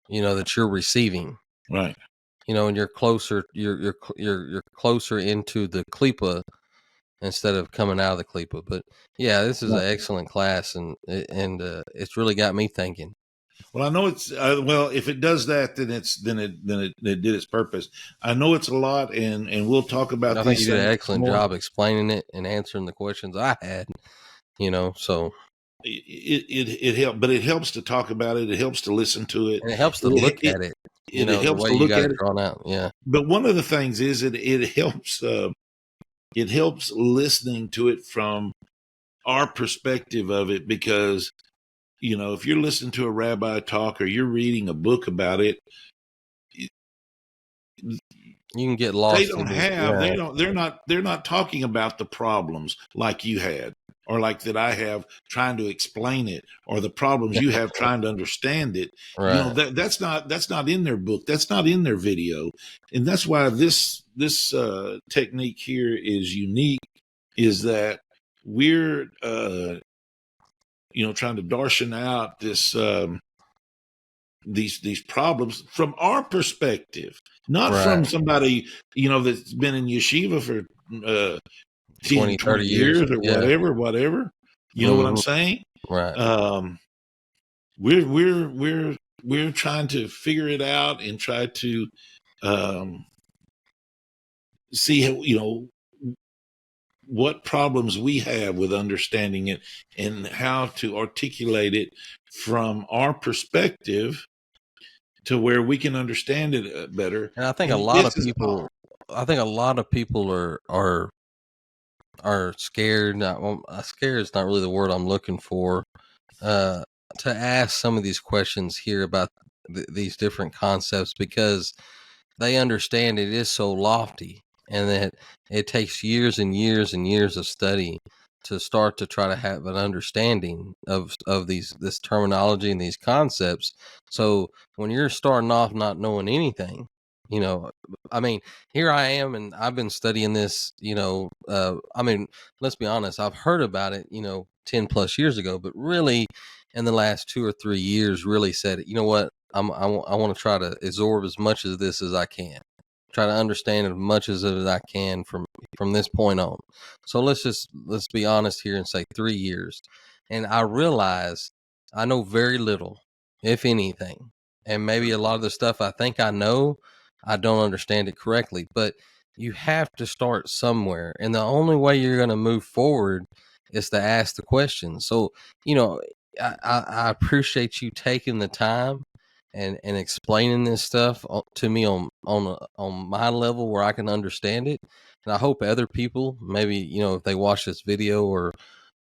that you're receiving. right. And you're closer, you're closer into the klipa instead of coming out of the klipa. But yeah, this is an excellent class, and it's really got me thinking. Well, I know it's well. If it does that, then it did its purpose. I know it's a lot, and we'll talk about I think you these did an things excellent more. job explaining it and answering the questions I had. So It helps, but it helps to talk about it. It helps to listen to it. and it helps to It look it, at it, it the helps way to you look got at it it. drawn out. Yeah, But one of the things is it helps. It helps listening to it from our perspective of it, because if you're listening to a rabbi talk or you're reading a book about it, you can get they lost don't in it. have Yeah, they don't they're not talking about the problems like you had, or like that I have trying to explain it, or the problems you have trying to understand it. right. That's not in their book, that's not in their video. And that's why this technique here is unique, is that we're trying to darshan out these problems from our perspective, not Right. from somebody that's been in yeshiva for uh 10 20, 20 30 years. years or Yeah. whatever. You know what I'm Hmm. saying? Right. um we're trying to figure it out and try to um see how, what problems we have with understanding it, and how to articulate it from our perspective to where we can understand it better. And I think a And lot this of is people I think a lot of people are scared. Scared is not really the word I'm looking for. Uh, to ask some of these questions here about these different concepts, because they understand it is so lofty, and that it takes years and years and years of study to start to try to have an understanding of this terminology and these concepts. So when you're starting off not knowing anything, you know, I mean, here I am, and I've been studying this, I mean, let's be honest, I've heard about it, 10 plus years ago, but really in the last 2 or 3 years, really said, you know what, I want to try to absorb as much of this as I can, try to understand as much as I can from this point on. So let's be honest here and say 3 years, and I realize I know very little, if anything, and maybe a lot of the stuff I think I know, I don't understand it correctly. But you have to start somewhere, and the only way you're going to move forward is to ask the questions. So you know, I appreciate you taking the time and explaining this stuff to me on my level where I can understand it. And I hope other people, maybe, if they watch this video or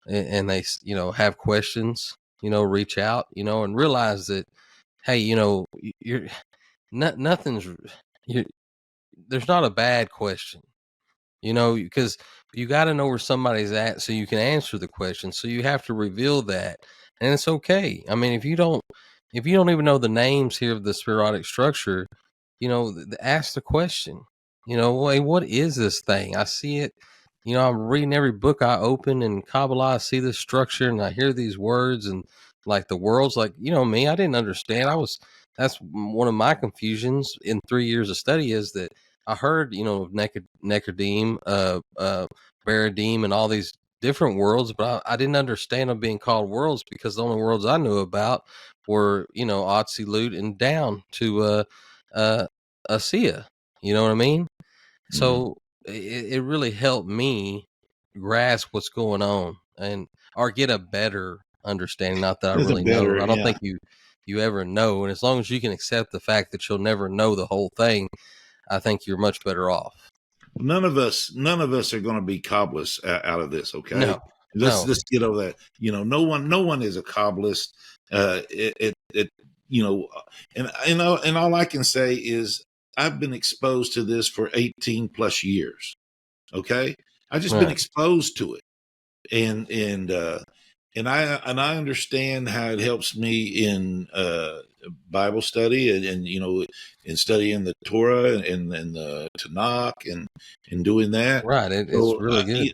and they have questions, reach out, and realize that, hey, you're nothing's you there's not a bad question, because you got to know where somebody's at so you can answer the question. So you have to reveal that, and it's okay. I mean, if you don't even know the names here of the spherotic structure, ask the question. Hey, what is this thing? I see it. I'm reading every book I open in Kabbalah. I see this structure and I hear these words, and like the world's like, me, I didn't understand. That's one of my confusions in 3 years of study, is that I heard, Necodim, Baradim, and all these different worlds, but I didn't understand them being called worlds, because the only worlds I knew about were, Atzilut and down to Asiya. You know what I mean? Mhm. So it really helped me grasp what's going on, and or get a better understanding. Not that I It's a really know. better, I don't yeah. think you ever know, and as long as you can accept the fact that you'll never know the whole thing, I think you're much better off. None of us are going to be Kabbalists out of this. Okay, No, let's no, let's get over that. No one is a Kabbalist. It and all I can say is I've been exposed to this for 18 plus years. Okay, I've just been right, exposed to it, and and I understand how it helps me in Bible study, and in studying the Torah and the Tanakh, and doing that. right. It's So really good.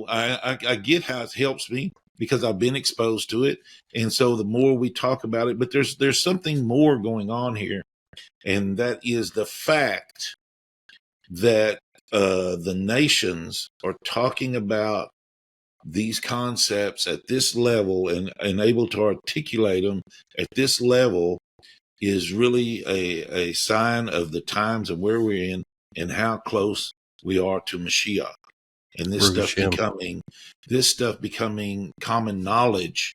I get how it helps me because I've been exposed to it, and so the more we talk about it, but there's something more going on here, and that is the fact that the nations are talking about these concepts at this level, and able to articulate them at this level, is really a sign of the times and where we're in, and how close we are to Mashiach. And Baruch Hashem. this stuff becoming common knowledge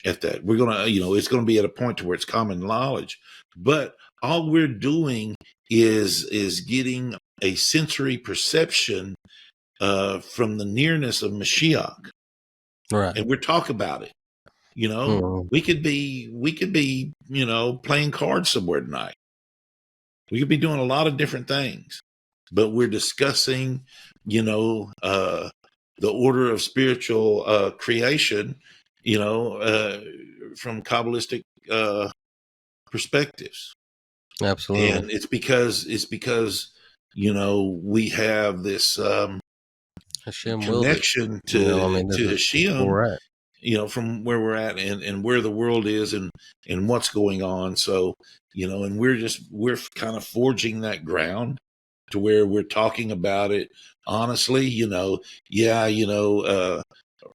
at that. We're gonna, it's gonna be at a point to where it's common knowledge. But all we're doing is getting a sensory perception from the nearness of Mashiach, Right. and we're talk about it. Mhm. We could be playing cards somewhere tonight. We could be doing a lot of different things, but we're discussing the order of spiritual creation, from Kabbalistic uh, perspectives. Absolutely. And it's because we have this Hashem willed it. connection I to mean, to that's where Hashem, we're at. from where we're at, and where the world is, and what's going on. So, and we're kind of forging that ground to where we're talking about it honestly. Yeah,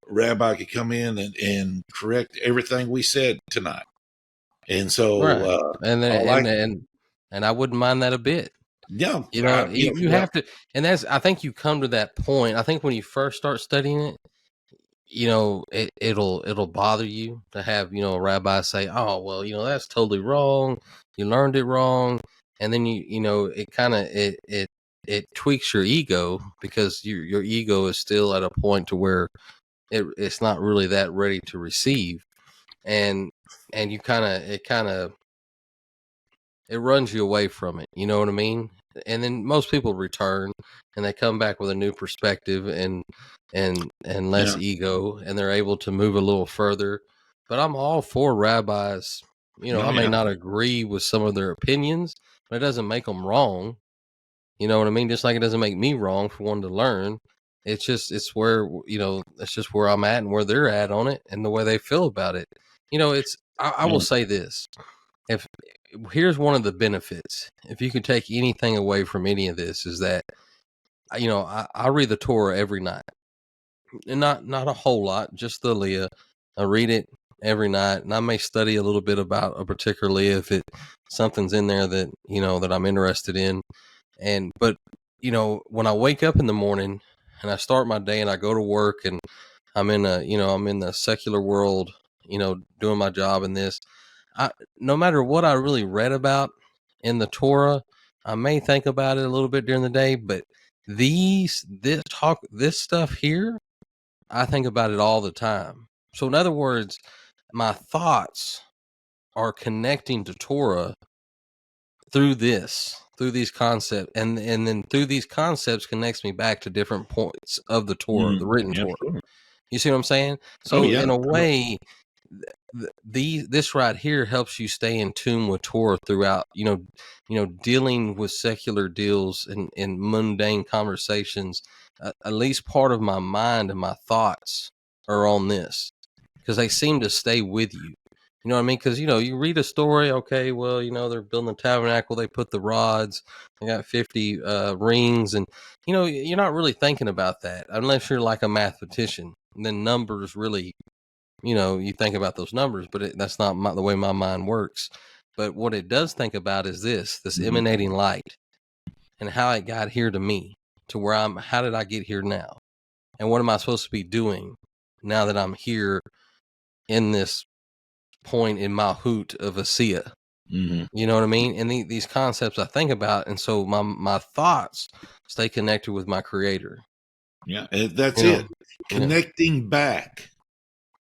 Rabbi could come in and correct everything we said tonight. And so, Right. And then, all I, and I wouldn't mind that a bit. yeah, You well, have to, and I think you come to that point. I think when you first start studying it, it'll bother you to have, a rabbi say, "Oh, well, that's totally wrong. You learned it wrong." And then it kind of, it tweaks your ego, because your ego is still at a point to where it's not really that ready to receive, and you it runs you away from it. You know what I mean? And then most people return and they come back with a new perspective and less ego, and they're able to move a little further. But I'm all for rabbis. I may not agree with some of their opinions, but it doesn't make them wrong. You know what I mean? Just like it doesn't make me wrong for wanting to learn. It's just, it's where, it's just where I'm at and where they're at on it and the way they feel about it. I will say this. If here's one of the benefits, if you can take anything away from any of this, is that, I read the Torah every night, and not a whole lot, just the Leah. I read it every night, and I may study a little bit about a particular Leah if something's in there that that I'm interested in. But when I wake up in the morning and I start my day and I go to work, and I'm in the secular world, doing my job in this, no matter what I really read about in the Torah, I may think about it a little bit during the day, but this stuff here, I think about it all the time. So in other words, my thoughts are connecting to Torah through these concepts, and then through these concepts connects me back to different points of the Torah, the written Torah. Sure. You see what I'm saying? So in a way, this right here helps you stay in tune with Torah throughout, dealing with secular deals and mundane conversations. At least part of my mind and my thoughts are on this, because they seem to stay with you. You know what I mean? Because, you read a story, okay, well, they're building the tabernacle, they put the rods, they got 50 rings, and, you're not really thinking about that unless you're like a mathematician. And then numbers really, you think about those numbers, but that's not the way my mind works. But what it does think about is this emanating light, and how it got here to me, to where how did I get here now? And what am I supposed to be doing now that I'm here in this point in my hoot of Asiya? You know what I mean? And these concepts I think about, and so my thoughts stay connected with my Creator. Yeah, that's it. Connecting back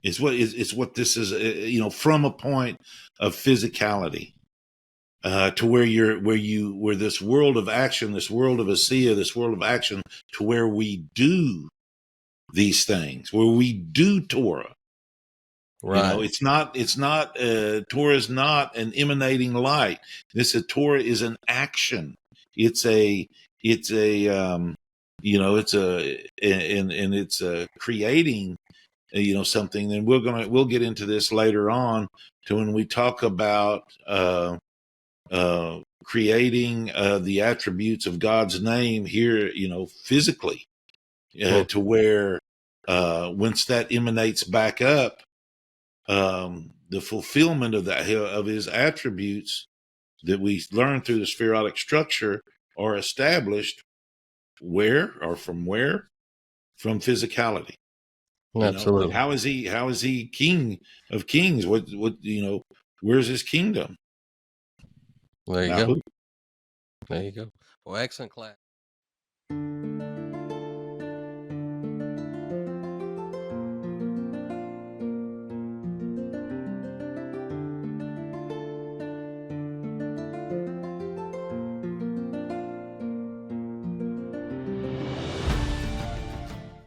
is what this is. From a point of physicality to where this world of action, this world of Asiya, this world of action, to where we do these things, where we do Torah. Right. It's not Torah is not an emanating light. Torah is an action. It's creating, something. And we'll get into this later on to when we talk about creating the attributes of God's name here, physically, to where once that emanates back up, the fulfillment of his attributes that we learn through the spherotic structure are established from physicality. Absolutely. How is he King of Kings? Where's his kingdom? There you go. There you go. Well, excellent class.